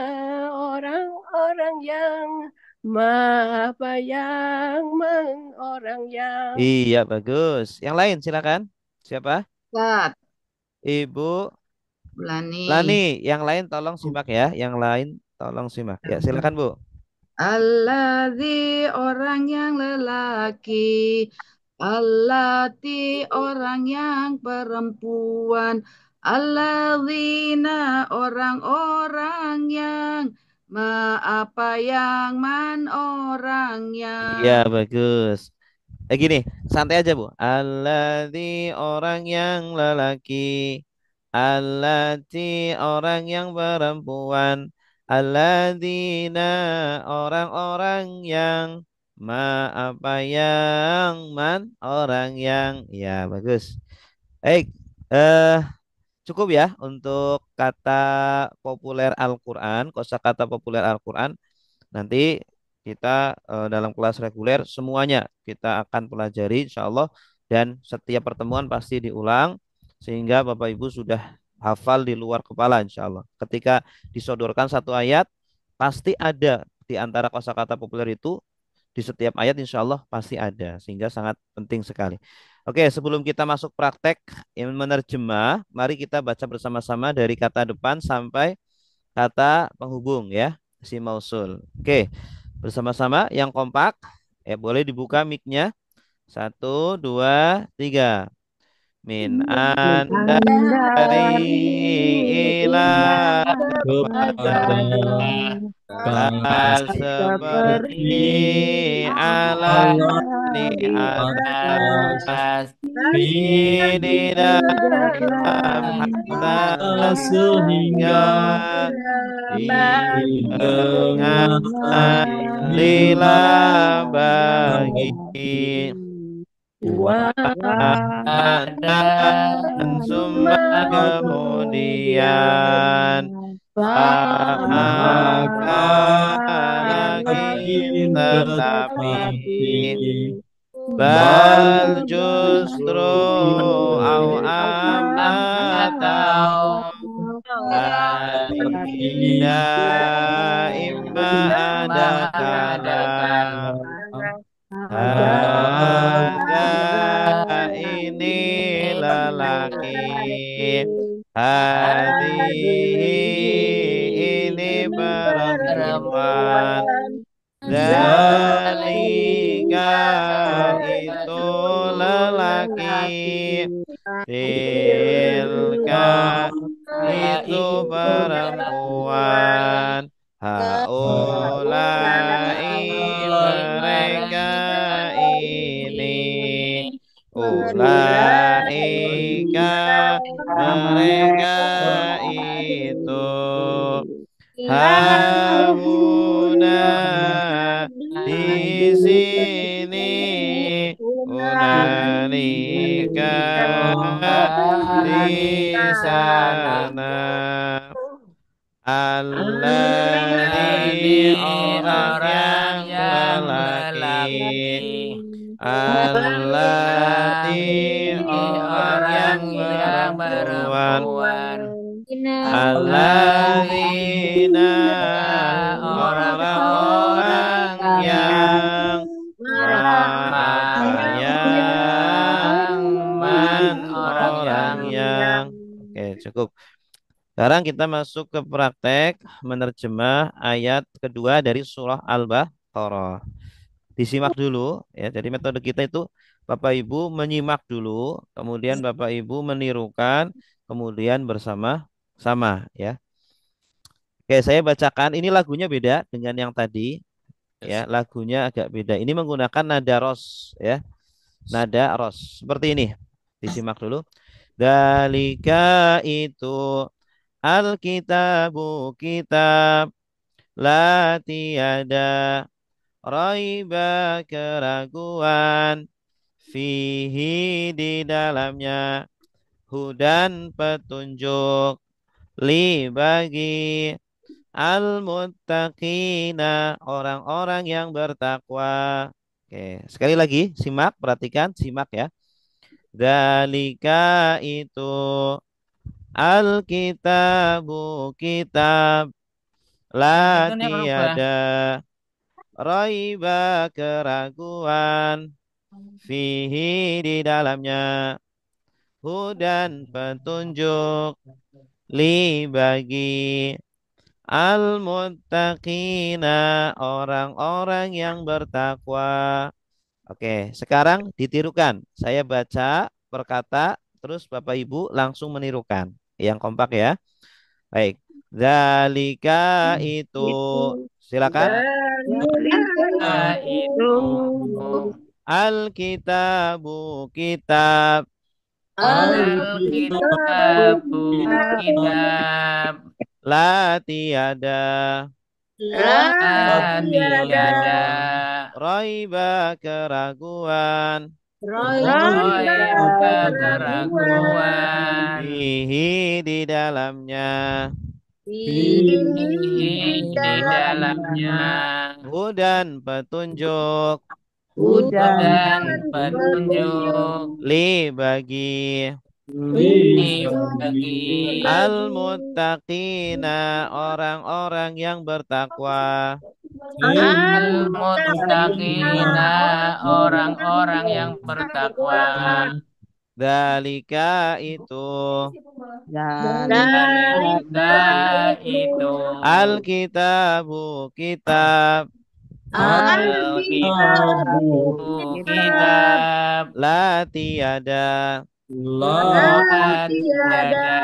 orang-orang yang apa yang orang yang Iya, bagus. Yang lain silakan. Siapa? Ustaz, Ibu Lani. Lani. Yang lain tolong simak ya. Yang lain tolong simak. Ya, silakan Bu. Alladzi orang yang lelaki. Allati orang yang perempuan. Alladzina orang-orang yang apa yang orang Iya, yang bagus. Gini, santai aja Bu. Alladzi orang yang lelaki. Allati orang yang perempuan. Alladzina orang-orang yang apa yang orang yang ya bagus. Baik, eh cukup ya untuk kata populer Al-Qur'an, kosakata populer Al-Qur'an. Nanti kita dalam kelas reguler semuanya kita akan pelajari insya Allah dan setiap pertemuan pasti diulang sehingga Bapak Ibu sudah hafal di luar kepala insya Allah. Ketika disodorkan satu ayat pasti ada di antara kosakata populer itu di setiap ayat insya Allah pasti ada sehingga sangat penting sekali. Oke, sebelum kita masuk praktek yang menerjemah, mari kita baca bersama-sama dari kata depan sampai kata penghubung ya, si mausul. Oke, bersama-sama yang kompak. Boleh dibuka mic-nya. 1, 2, 3. Min anda dari ila kepada hal seperti ala di atas di dalam hatta sehingga di tengah lila bagi dan summa kemudian maka lagi tetapi bal justru au am atau tidak imma ada kalam ada ini lelaki hadihi ini perempuan zalika itu lelaki tilka itu perempuan haulai mereka ini ulaika mereka itu hauna di sini unalika di sana alladzi orang yang lelaki alladzi orang yang perempuan alladzina orang-orang yang orang yang oke cukup. Sekarang kita masuk ke praktek menerjemah ayat kedua dari surah Al-Baqarah. Disimak dulu ya. Jadi metode kita itu Bapak Ibu menyimak dulu, kemudian Bapak Ibu menirukan, kemudian bersama-sama ya. Oke, saya bacakan. Ini lagunya beda dengan yang tadi ya. Lagunya agak beda. Ini menggunakan nada ros ya. Nada ros. Seperti ini. Disimak dulu. Dalika itu Alkitabu kitab la tiada raiba keraguan fihi di dalamnya hudan petunjuk li bagi al-muttaqina orang-orang yang bertakwa. Oke, sekali lagi simak, perhatikan, simak ya. Dalika itu Alkitabu kitab. La tiada raiba keraguan. Fihi di dalamnya. Hudan petunjuk. Li bagi al-muttaqina orang-orang yang bertakwa. Oke, sekarang ditirukan. Saya baca per kata, terus Bapak Ibu langsung menirukan. Yang kompak ya. Baik. Zalika itu. Silakan. Zalika itu Alkitabu kitab. Alkitabu kitab La tiada. La tiada Raiba keraguan. Raiba keraguan Fihi di dalamnya. Fihi di dalamnya Hudan petunjuk. Hudan petunjuk Li bagi bagi al-muttaqina orang-orang yang bertakwa. al-muttaqina orang-orang yang bertakwa. Dalika itu. Dalika itu Alkitabu kitab. Alkitabu kitab La tiada. La tiada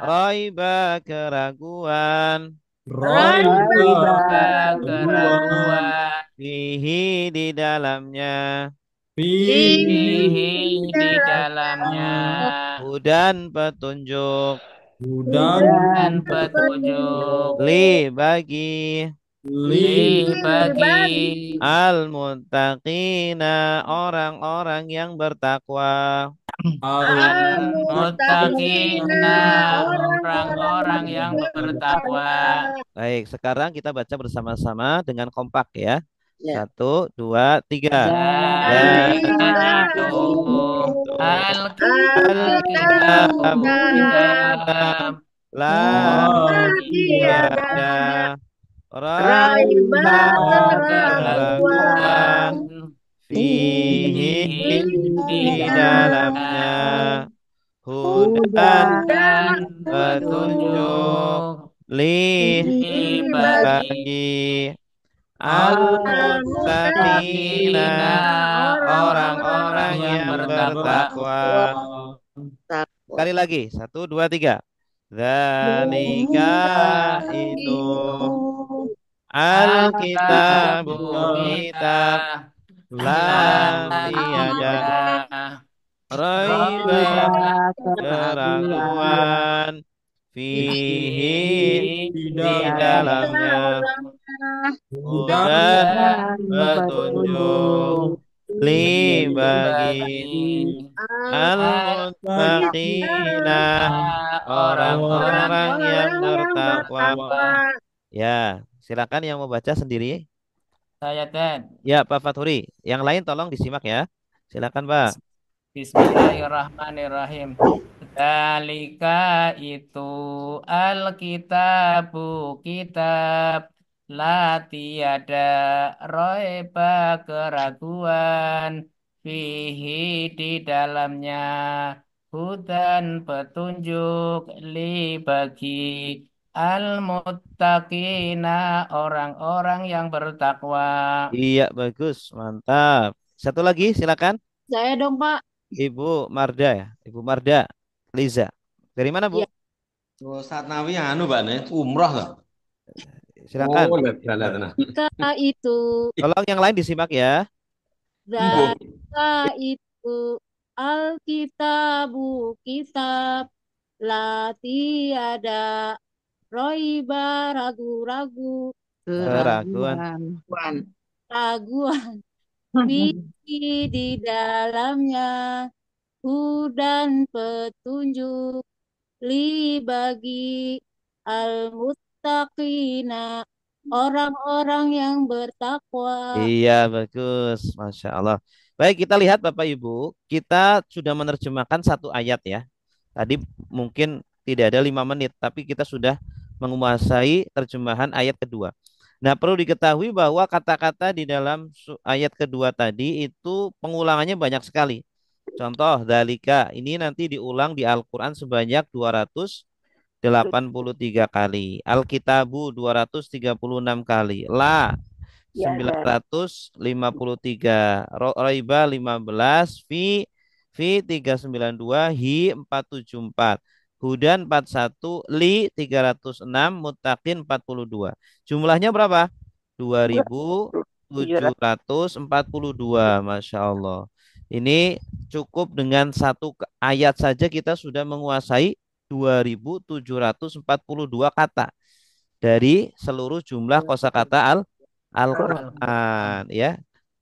Raiba keraguan. Raiba keraguan Fihi di dalamnya. Fihi di dalamnya Hudan petunjuk. dan petunjuk Li bagi bagi al-muttaqina orang-orang yang bertakwa. al-muttaqina orang-orang yang bertakwa. Baik, sekarang kita baca bersama-sama dengan kompak ya. 1, 2, 3. Dalika itu Alkitabu kitab La tiada raiba keraguan. Fihi di dalamnya. Hudan petunjuk. Li bagi al-muttaqina orang-orang yang bertakwa. Sekali lagi, 1, 2, 3. Zalika itu Alkitabu kitab. La tiada raiba keraguan. Fihi di dalamnya. Hudan petunjuk. Li bagi al-muttaqina orang-orang yang bertakwa. Ya, silakan yang mau baca sendiri. Saya Ted. Ya, Pak Fathuri. Yang lain tolong disimak ya. Silakan, Pak. Bismillahirrahmanirrahim. Dalika itu Alkitabu kitab. La tiada roiba keraguan. Fihi di dalamnya. Hudan petunjuk li bagi al-muttaqina orang-orang yang bertakwa. Iya, bagus. Mantap. Satu lagi, silakan. Saya dong, Pak. Ibu Marda ya. Ibu Marda Liza. Dari mana, Bu? Iya. Saat Nawi anu Mbak nih, umroh loh. Silakan. Oh, lihat nah. Dalika itu, Tolong yang lain disimak ya. dalika itu Alkitabu kitab. La tiada roiba ragu-ragu Keraguan. raguan Fihi di dalamnya hudan petunjuk li bagi al-muttaqina orang-orang yang bertakwa. Iya, bagus. Masya Allah. Baik, kita lihat Bapak Ibu. Kita sudah menerjemahkan satu ayat ya. Tadi mungkin tidak ada 5 menit, tapi kita sudah menguasai terjemahan ayat kedua. Nah, perlu diketahui bahwa kata-kata di dalam ayat kedua tadi itu pengulangannya banyak sekali. Contoh, dalika ini nanti diulang di Al-Quran sebanyak 283 kali. Al-Kitabu 236 kali. La Ya, Dan. 953. Roiba 15. Fi 392. Hi 474. Hudan 41. Li 306. Muttaqin 42. Jumlahnya berapa? 2742. Masya Allah. Ini cukup dengan satu ayat saja kita sudah menguasai 2742 kata dari seluruh jumlah kosakata Al-Quran, ya.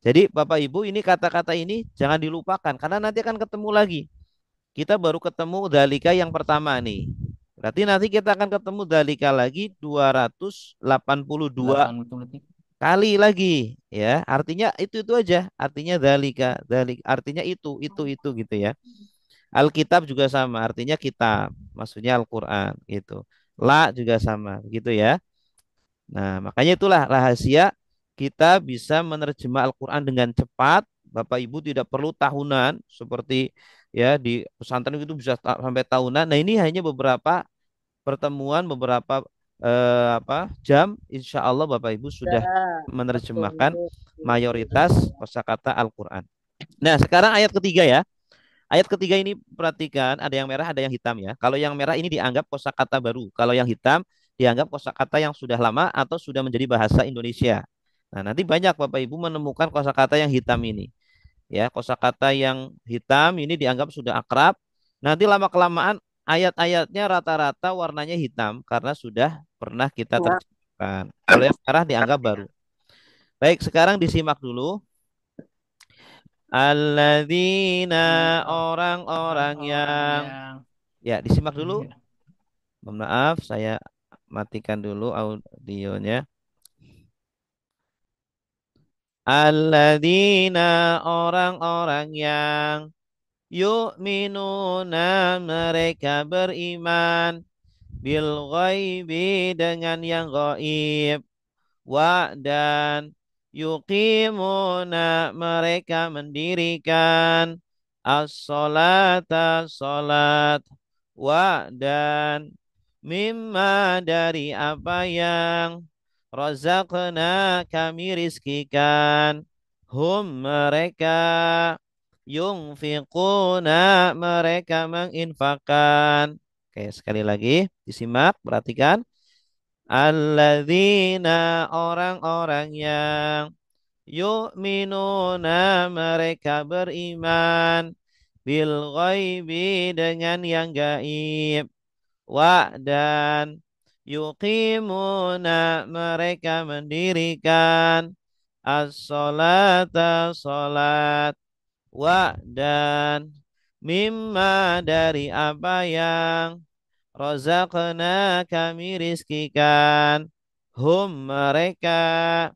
Jadi Bapak Ibu, ini kata-kata ini jangan dilupakan karena nanti akan ketemu lagi. Kita baru ketemu dalika yang pertama nih. Berarti nanti kita akan ketemu dalika lagi 282 kali lagi, ya. Artinya itu aja. Artinya dalika, artinya itu gitu ya. Alkitab juga sama, artinya kitab, maksudnya Al-Quran gitu. La juga sama, gitu ya. Nah, makanya itulah rahasia kita bisa menerjemah Al-Quran dengan cepat. Bapak Ibu tidak perlu tahunan seperti ya di pesantren itu bisa sampai tahunan. Nah, ini hanya beberapa pertemuan, beberapa jam. Insya Allah Bapak Ibu sudah menerjemahkan mayoritas kosakata Al-Quran. Nah, sekarang ayat ketiga ya. Ayat ketiga ini perhatikan, ada yang merah, ada yang hitam ya. Kalau yang merah ini dianggap kosakata baru. Kalau yang hitam dianggap kosakata yang sudah lama atau sudah menjadi bahasa Indonesia. Nah, nanti banyak Bapak Ibu menemukan kosakata yang hitam ini. Ya, kosakata yang hitam ini dianggap sudah akrab. Nanti lama-kelamaan ayat-ayatnya rata-rata warnanya hitam karena sudah pernah kita terjemahkan. Kalau yang merah dianggap baru. Baik, sekarang disimak dulu. Alladzina orang-orang yang ya disimak dulu. Mohon maaf, saya matikan dulu audionya. Alladzina orang-orang yang yu'minuna mereka beriman bil ghaibi dengan yang gaib wa dan yuqimuna mereka mendirikan as-salata salat wa dan mimma dari apa yang razaqna kami rizkikan hum mereka yunfiquna mereka menginfakkan. Oke, sekali lagi disimak, perhatikan. Alladzina orang-orang yang yu'minuna mereka beriman bil ghaibi dengan yang gaib wa dan yuqimuna mereka mendirikan as-salata salat wa dan mimma dari apa yang razaqna kami rizkikan hum mereka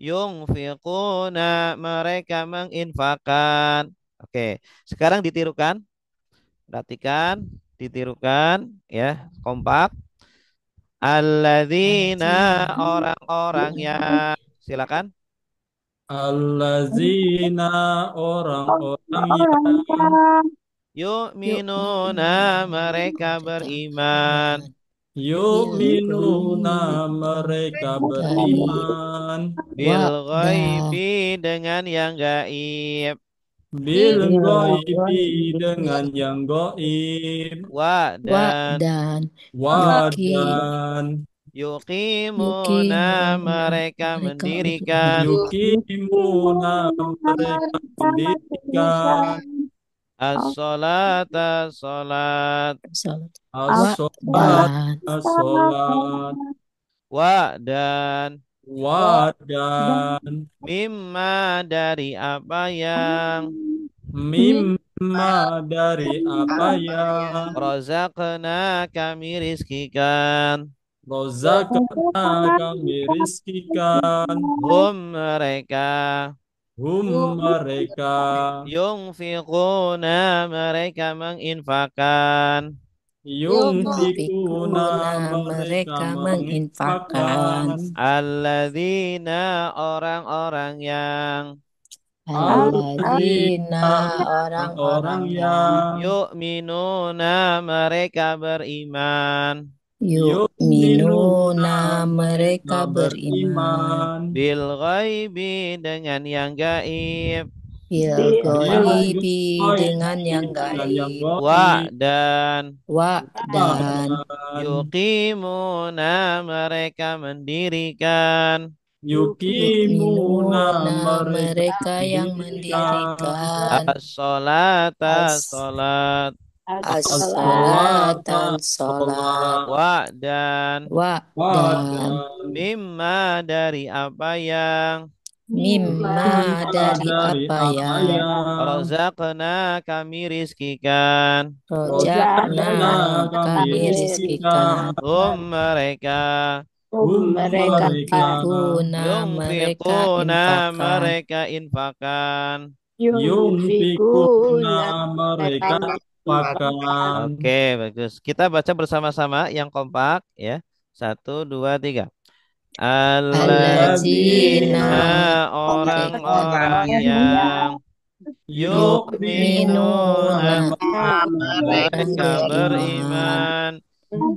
yunfiquna mereka menginfakkan. Oke, sekarang ditirukan. Perhatikan, ditirukan ya, kompak. Alladzina orang-orang yang silakan. Allazina orang-orang yang Yu'minuna mereka beriman yu'minuna mereka beriman bil ghaibi dengan yang gaib bil ghaibi dengan yang gaib wa dan yuqimuna mereka mendirikan yuqimuna mereka mendirikan as-salata salat as-salat as-salat wa dan mimma dari apa yang razaqna kami rizkikan hum mereka yunfiquna mereka menginfakkan Yunfikuna mereka mereka menginfakkan. menginfakkan. Alladzina orang-orang yang Alladzina Orang-orang orang-orang yang yu'minuna mereka beriman yu'minuna mereka mereka beriman beriman bil ghaibi dengan yang gaib bil bil ghaibi dengan ghaibi yang dengan yang gaib wa gaib dan dan dan yuqimuna mereka mendirikan yukimuna yu'minuna mereka mereka yang mendirikan mendirikan as-salata as salat as-salatan salat sholat dan dan dan mimma dari apa yang mimma dari dari apa apa yang yang razaqna kami rizkikan rojakna kami kami rizkikan rizkikan mereka mereka yunfikuna mereka yunfiquna infakkan mereka infakan. yunfikuna mereka infakkan. Oke, bagus. Kita baca bersama-sama yang kompak ya. 1, 2, 3. alladzina Alladzina orang-orang yang yu'minuna yu'minuna mereka beriman beriman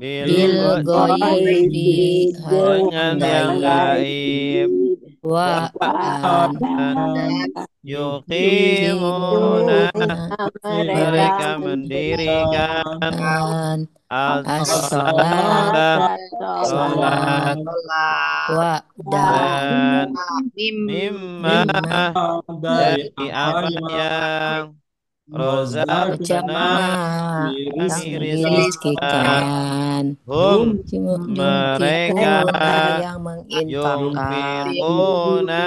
bil bil ghaibi dengan yang gaib gaib wa dan yuqimuna yuqimuna mereka mendirikan dan as-salata as-salat salat wa dan mimma mimma Dari dari apa apa yang rozakna rojakna kami kami rizkikan rizkikan mereka yunfikuna yang menginfakkan yunfiquna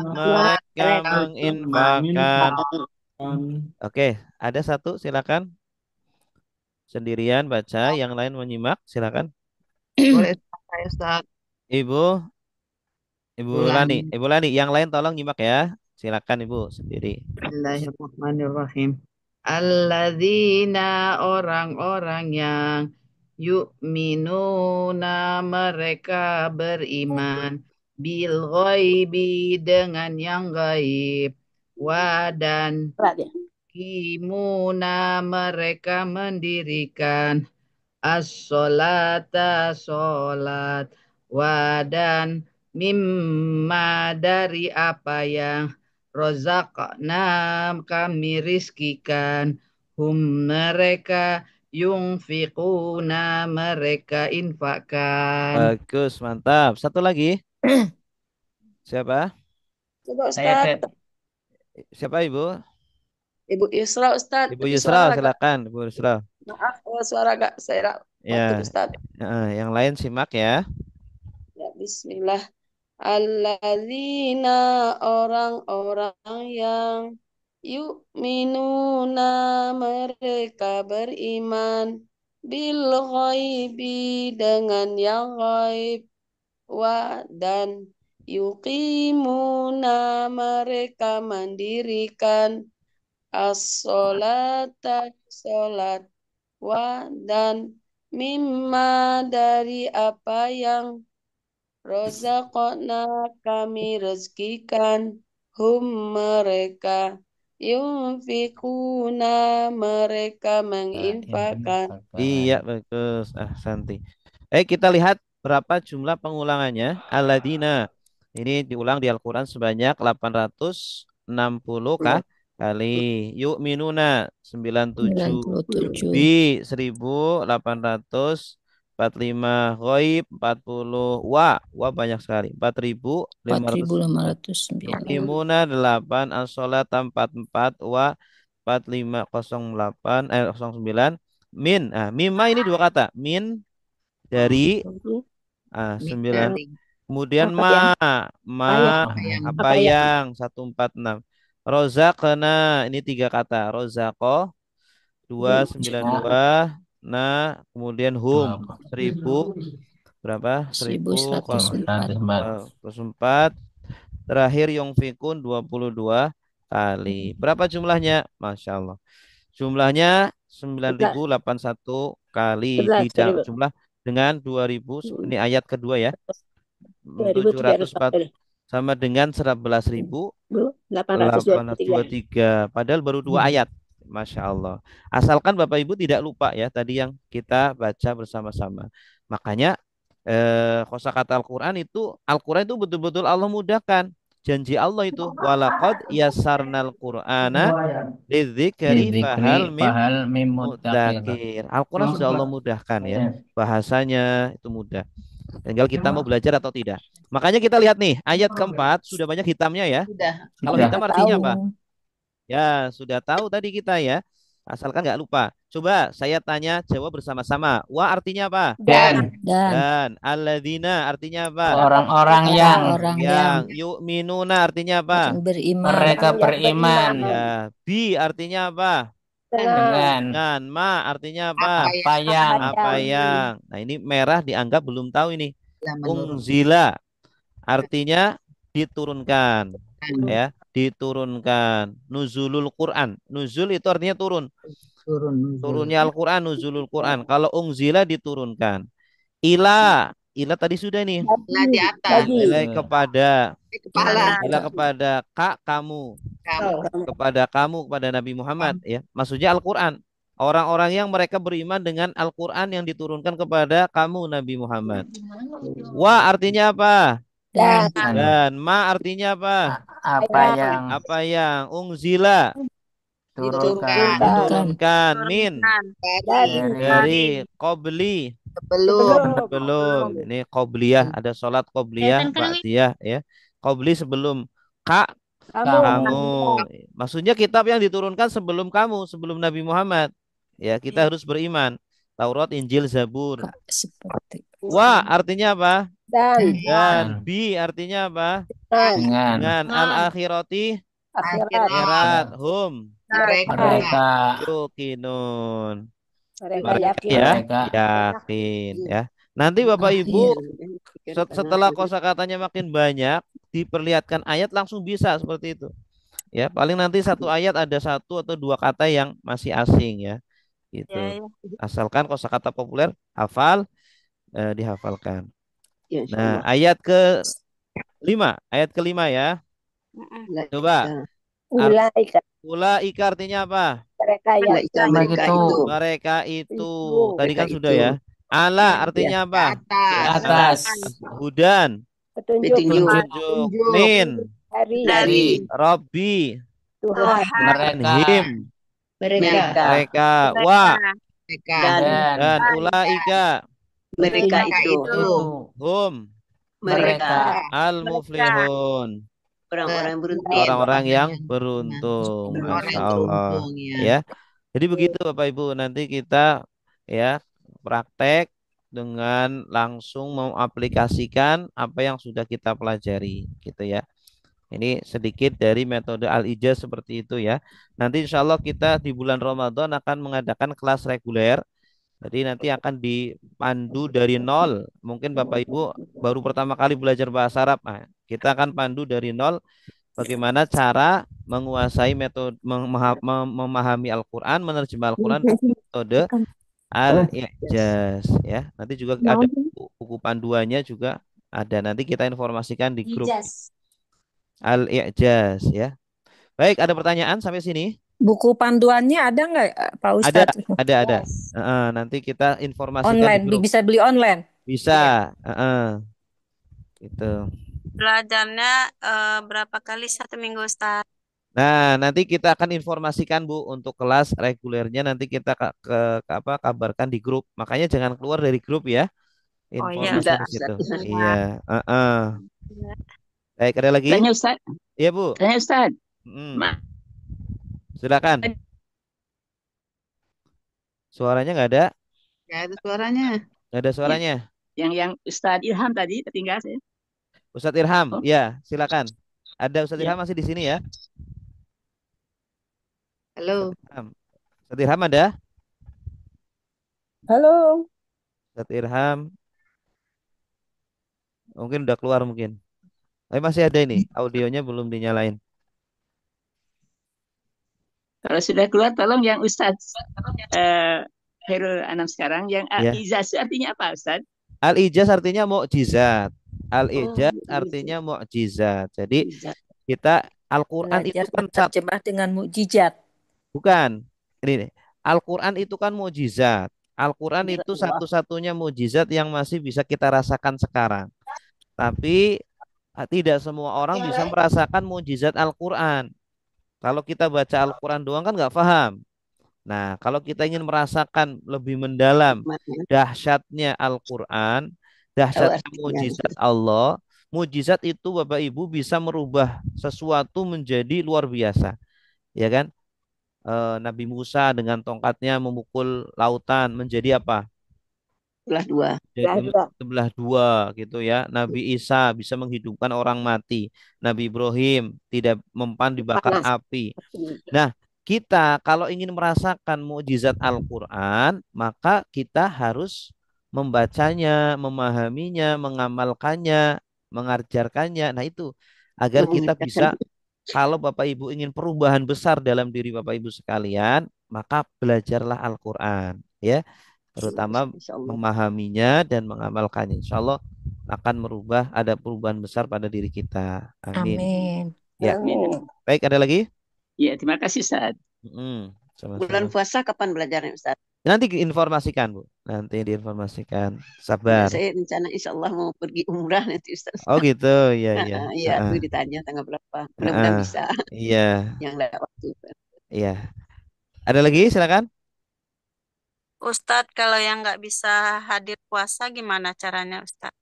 mereka menginfakkan. Oke, ada satu silakan sendirian baca, yang lain menyimak silakan. Boleh saya Ustaz. Ibu Lani, yang lain tolong nyimak ya. Silakan Ibu sendiri. Bismillahirrahmanirrahim. Alladzina orang-orang yang yu'minuna mereka beriman bil ghaibi dengan yang gaib dan kimuna mereka mendirikan as-sholata sholat dan mimma dari apa yang rozakna kami rizkikan mereka yunfiquna mereka infakkan. Bagus, mantap. Satu lagi. Siapa? Coba Saya Ustaz. Siapa Ibu? Ibu Yusra Ustaz. Ibu Tapi Yusra, suara agak, silakan Ibu Yusra. maaf suara agak saya batuk Ya, Ustaz. yang lain simak ya. Ya, Bismillah. Alladzina orang-orang yang yu'minuna mereka beriman bil ghaibi dengan yang gaib dan yuqimuna mereka mendirikan as-sholata sholat dan mimma dari apa yang rozaqna kami rezekikan mereka yunfikuna mereka menginfakkan. Iya, bagus. Santi. Kita lihat berapa jumlah pengulangannya. Alladzina. Ini diulang di Al-Quran sebanyak 860 kali. Yu'minuna 97. 97 Bi 1845. Ghaib 40. Wa banyak sekali. 4509. 4509 Imuna 8. As-sholat 44. Wa 4508 09. Mimma ini dua kata. Min dari 9. Kemudian apa yang 146. Rozakna ini 3 kata. Rozako 292. Kemudian 1000 berapa? 1104. Terakhir yungfikun 22 kali. Berapa jumlahnya? Masya Allah. Jumlahnya 9081 kali 11, di 2000. jumlah dengan 2000, ini ayat kedua ya. 704 2300 sama dengan 823. 11.823. Padahal baru 2 ayat. Masya Allah. Asalkan Bapak Ibu tidak lupa ya tadi yang kita baca bersama-sama. Makanya kosakata Al-Quran itu betul-betul Allah mudahkan. Janji Allah itu walaqad yassarnal Qur'ana lidzikri fahal mim mudzakir. Al-Quran sudah Allah mudahkan ya. Bahasanya itu mudah. Tinggal kita mau belajar atau tidak. Makanya kita lihat nih, ayat keempat sudah banyak hitamnya ya. Kalau hitam artinya apa? Ya, sudah tahu tadi kita ya. Asalkan nggak lupa. Coba saya tanya, jawab bersama-sama. Wa artinya apa? Dan Dan. Alladzina artinya apa? Orang-orang yang Yu'minuna artinya apa? beriman. mereka beriman. Ya. Bi artinya apa? dengan Dan. Ma artinya apa? Apa yang Nah, ini merah dianggap belum tahu ini. Unzila artinya diturunkan. Ya, diturunkan. Nuzulul Quran. Nuzul itu artinya turun. Turunnya Al-Quran, nuzulul Quran. Kalau unzila diturunkan. Ila tadi sudah nih. Lah di atas. Nilai kepada Kepala. ila kepada kamu. Kepada Nabi Muhammad ya. Maksudnya Al-Quran. Orang-orang yang mereka beriman dengan Al-Quran yang diturunkan kepada kamu Nabi Muhammad. Wa artinya apa? Dan ma artinya apa? apa yang Unzila diturunkan min dari qabli sebelum. Ini qabliyah, ada sholat qabliyah, ba'diyah ya. Qabli sebelum kamu. Maksudnya kitab yang diturunkan sebelum kamu, sebelum Nabi Muhammad. Ya, kita harus beriman. Taurat, Injil, Zabur. Seperti Wa artinya apa? dan Bi artinya apa? dengan Dengan al-akhirati akhirat hum mereka yuqinun. mereka Mereka yakin ya mereka yakin ya. Nanti Bapak Ibu setelah kosakatanya makin banyak diperlihatkan ayat langsung bisa seperti itu. Ya, paling nanti satu ayat ada 1 atau 2 kata yang masih asing ya. Gitu. Asalkan kosakata populer hafal dihafalkan. Nah, ayat kelima ya. Coba. Ulaika artinya apa? Mereka itu. Tadi kan sudah ya. Ala artinya apa? atas Hudan. petunjuk Min. dari Robbi. mereka Him. Mereka. Wa. Dan ulaika. mereka itu Hum. mereka Al-muflihun. orang-orang beruntung Orang-orang yang beruntung. Masya Allah. Ya. Jadi begitu Bapak Ibu. Nanti kita ya praktek dengan langsung mengaplikasikan apa yang sudah kita pelajari. Gitu ya. Ini sedikit dari metode Al-Ijaz seperti itu ya. Nanti insya Allah kita di bulan Ramadan akan mengadakan kelas reguler. Jadi nanti akan dipandu dari nol. Mungkin Bapak Ibu baru pertama kali belajar bahasa Arab. Nah, kita akan pandu dari nol bagaimana cara menguasai metode memahami Al-Quran, menerjemah Al-Quran dengan metode Al-I'jaz ya. Nanti juga ada buku panduannya juga ada. Nanti kita informasikan di grup Al-I'jaz ya. Baik, ada pertanyaan sampai sini? buku panduannya ada nggak Pak Ustadz? Ada. Nanti kita informasikan Online, di grup. bisa beli online? Bisa. Gitu. Belajarnya berapa kali satu minggu, Ustaz? Nah, nanti kita akan informasikan Bu untuk kelas regulernya nanti kita kabarkan di grup. Makanya jangan keluar dari grup ya. Oh iya. Informasi di situ. Iya. Baik, ada lagi? tanya Ustaz Iya Bu. tanya Ustaz Silakan. Suaranya nggak ada? Nggak ada suaranya. Nggak ada suaranya. yang Ustaz Ilham tadi tertinggal saya. Ustadz Irham, ya silakan. Ada Ustadz Irham masih di sini ya? Halo. Ustadz Irham ada? Halo. Ustadz Irham mungkin udah keluar mungkin. Tapi masih ada ini, audionya belum dinyalain. Kalau sudah keluar tolong yang Ustaz Khairul Anam sekarang yang Ya. al-ijaz artinya apa, Ustaz? Al-ijaz artinya mukjizat. Oh, Al-ijaz ijaz. artinya mukjizat. Jadi Ijaz. kita Al-Quran itu Belajar kan terjemah dengan mukjizat. bukan. Ini nih. Al-Quran itu kan mukjizat. Al-Quran itu Allah. satu-satunya mukjizat yang masih bisa kita rasakan sekarang. Tapi tidak semua orang bisa merasakan mukjizat Al-Quran. Kalau kita baca Al-Quran doang kan nggak paham. Nah, kalau kita ingin merasakan lebih mendalam Hikmatnya. dahsyatnya Al-Quran, Tahu dahsyatnya artinya. mukjizat Allah, mukjizat itu Bapak Ibu bisa merubah sesuatu menjadi luar biasa, ya kan? Nabi Musa dengan tongkatnya memukul lautan menjadi apa? Belah dua. Jadi sebelah dua gitu ya. Nabi Isa bisa menghidupkan orang mati. Nabi Ibrahim tidak mempan dibakar Panas. api. Nah, kita kalau ingin merasakan mukjizat Al-Quran, maka kita harus membacanya, memahaminya, mengamalkannya, mengajarkannya. Nah, itu agar kita bisa, kalau Bapak Ibu ingin perubahan besar dalam diri Bapak Ibu sekalian, maka belajarlah Al-Quran, ya. Terutama Insya Allah. memahaminya dan mengamalkannya. Insya Allah akan merubah, ada perubahan besar pada diri kita. Amin. Amin. Ya, Amin. baik, ada lagi? Ya, terima kasih, Ustaz. Bulan Sama-sama. puasa kapan belajarnya, Ustaz? Nanti diinformasikan, Bu. Nanti diinformasikan. Ya, Sabar. saya rencana insya Allah mau pergi umrah nanti, Ustaz. Oh gitu, iya iya. Iya, Heeh. tuh ditanya tanggal berapa. Mudah-mudahan Heeh. bisa. Iya, Yang lewat waktu. iya. Ada lagi? Silakan. Ustadz, kalau yang nggak bisa hadir puasa gimana caranya, Ustadz?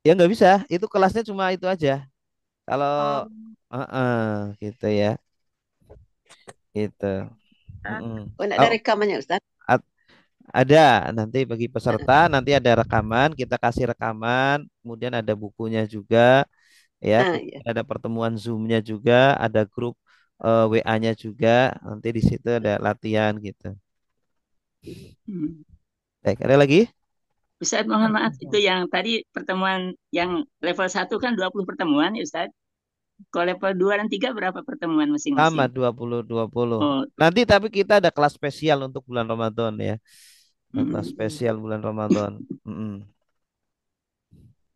Ya nggak bisa. Itu kelasnya cuma itu aja. Kalau Oh, gitu ya. Gitu. Oh, ada Oh, rekamannya, Ustaz? ada nanti bagi peserta, nanti ada rekaman, kita kasih rekaman, kemudian ada bukunya juga, ya, Iya. ada pertemuan Zoom-nya juga, ada grup WA-nya juga, nanti di situ ada latihan gitu. Baik, ada lagi? Ustaz, mohon maaf, itu yang tadi pertemuan yang level 1 kan 20 pertemuan, ya, Ustaz. Kalau level 2 dan 3 berapa pertemuan Sama masing-masing? 20-20. Oh, Nanti tapi kita ada kelas spesial untuk bulan Ramadan ya. Kelas spesial bulan Ramadan.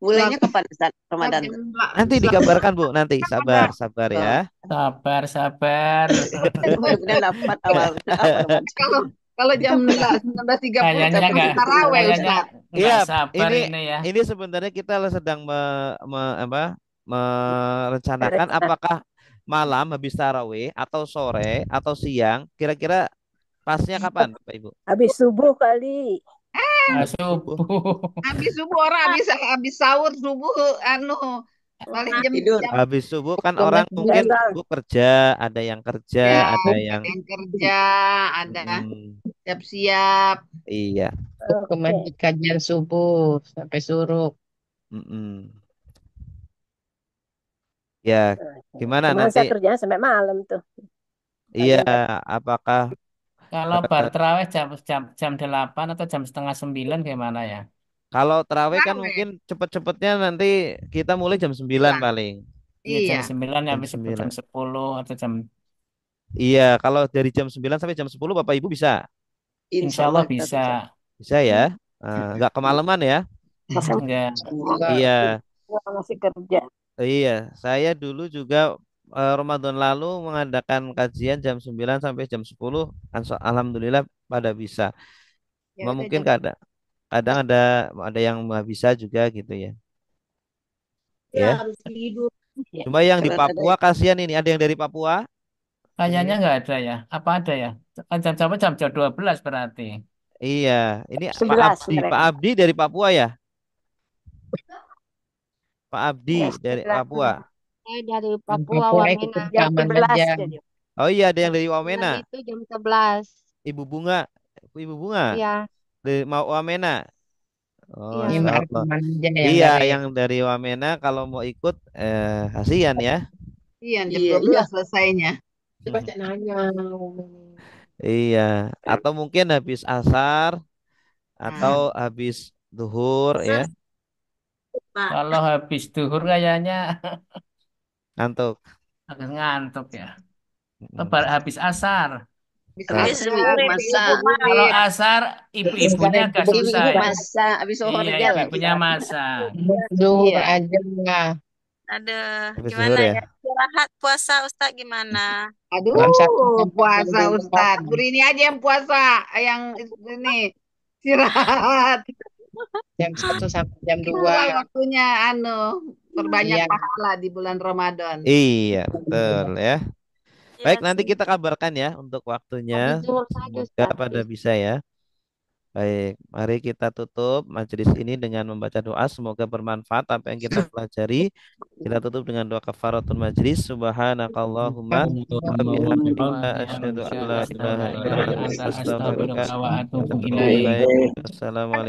Mulainya kapan, Ustaz? Ramadan. Nanti dikabarkan, Bu. Nanti sabar ya. Sabar. Mudah-mudahan dapat awal Ramadan. Kalau jam 19.30 Kayaknya nggak, tarawih, kayaknya Ustaz. nggak Iya, sabar ini ya. ini sebenarnya kita sedang merencanakan apakah malam habis tarawih atau sore atau siang, kira-kira pasnya kapan, Pak Ibu? Habis subuh kali. Habis subuh orang habis sahur subuh paling jam Habis subuh kan orang mungkin sibuk kerja, ada yang kerja, ada yang kerja, ada siap-siap. Iya. Kemarin kajian subuh sampai suruh. Ya, gimana Kemarin nanti? saya kerjanya sampai malam tuh. Iya, apakah Kalau bar terawih jam 8 atau jam setengah 9 gimana ya? kalau terawih kan mungkin cepet-cepetnya nanti kita mulai jam 9 paling. Iya, jam 9 Jam habis 9. jam 10 atau jam. Iya, kalau dari jam 9 sampai jam 10 Bapak Ibu bisa? Insya Allah bisa. Bisa ya? Nggak kemalaman ya? Enggak. Iya. Masih kerja. Iya, saya dulu juga Ramadan lalu mengadakan kajian jam 9 sampai jam 10. Alhamdulillah pada bisa. Ya, Mungkin kadang ada yang nggak bisa juga gitu ya. Ya. Cuma yang di Papua kasihan ini, ada yang dari Papua? Kayaknya nggak ada ya. Apa ada ya? Kan jam 12 berarti. Iya, ini Pak 11 Abdi. mereka. Pak Abdi dari Papua ya? Pak Abdi Ya, dari 11. Papua. Saya dari Papua, Papua ikut Wamena. Jam rekaman 11 aja. jadi. Oh iya, ada yang dari Bulan Wamena. itu jam 11. Ibu Bunga. Ibu Bunga Iya, dari Wamena. Oh, iya. Ini insya Allah. rekaman aja yang Iya, dari yang dari Wamena kalau mau ikut kasihan ya. Iya, jam 12 selesainya. baca nanya. Iya, atau mungkin habis asar atau habis zuhur ya, Kalau habis duhur kayaknya ngantuk. agak ngantuk ya. Habis asar. Habis Nah, Habis asar, zuhur masak. Kalau Maghrib. asar ibu-ibunya agak susah Ibu-ibu ya. masak. Habis zuhur Iya, aja lah ibu-ibunya Ustaz. masak. Zuhur Iya. aja lah. Aduh, habis gimana zuhur ya? ya. Istirahat puasa Ustadz gimana? Aduh, Jam 1 sampai jam puasa 2 Ustaz. malam. Beri ini aja yang puasa, yang ini istirahat. Jam 1 sampai jam 2. Itulah waktunya perbanyak Iya. pahala di bulan Ramadan. Iya, betul ya. Iya Baik, nanti sih. kita kabarkan ya untuk waktunya. Habis zuhur saja Semoga Ustaz. pada bisa ya. Baik, mari kita tutup majelis ini dengan membaca doa. Semoga bermanfaat apa yang kita pelajari. Kita tutup dengan doa kafaratul majlis. Subhanakallahumma wa bihamdika asyhadu an la ilaha illa anta astaghfiruka wa atubu ilaik. Assalamualaikum.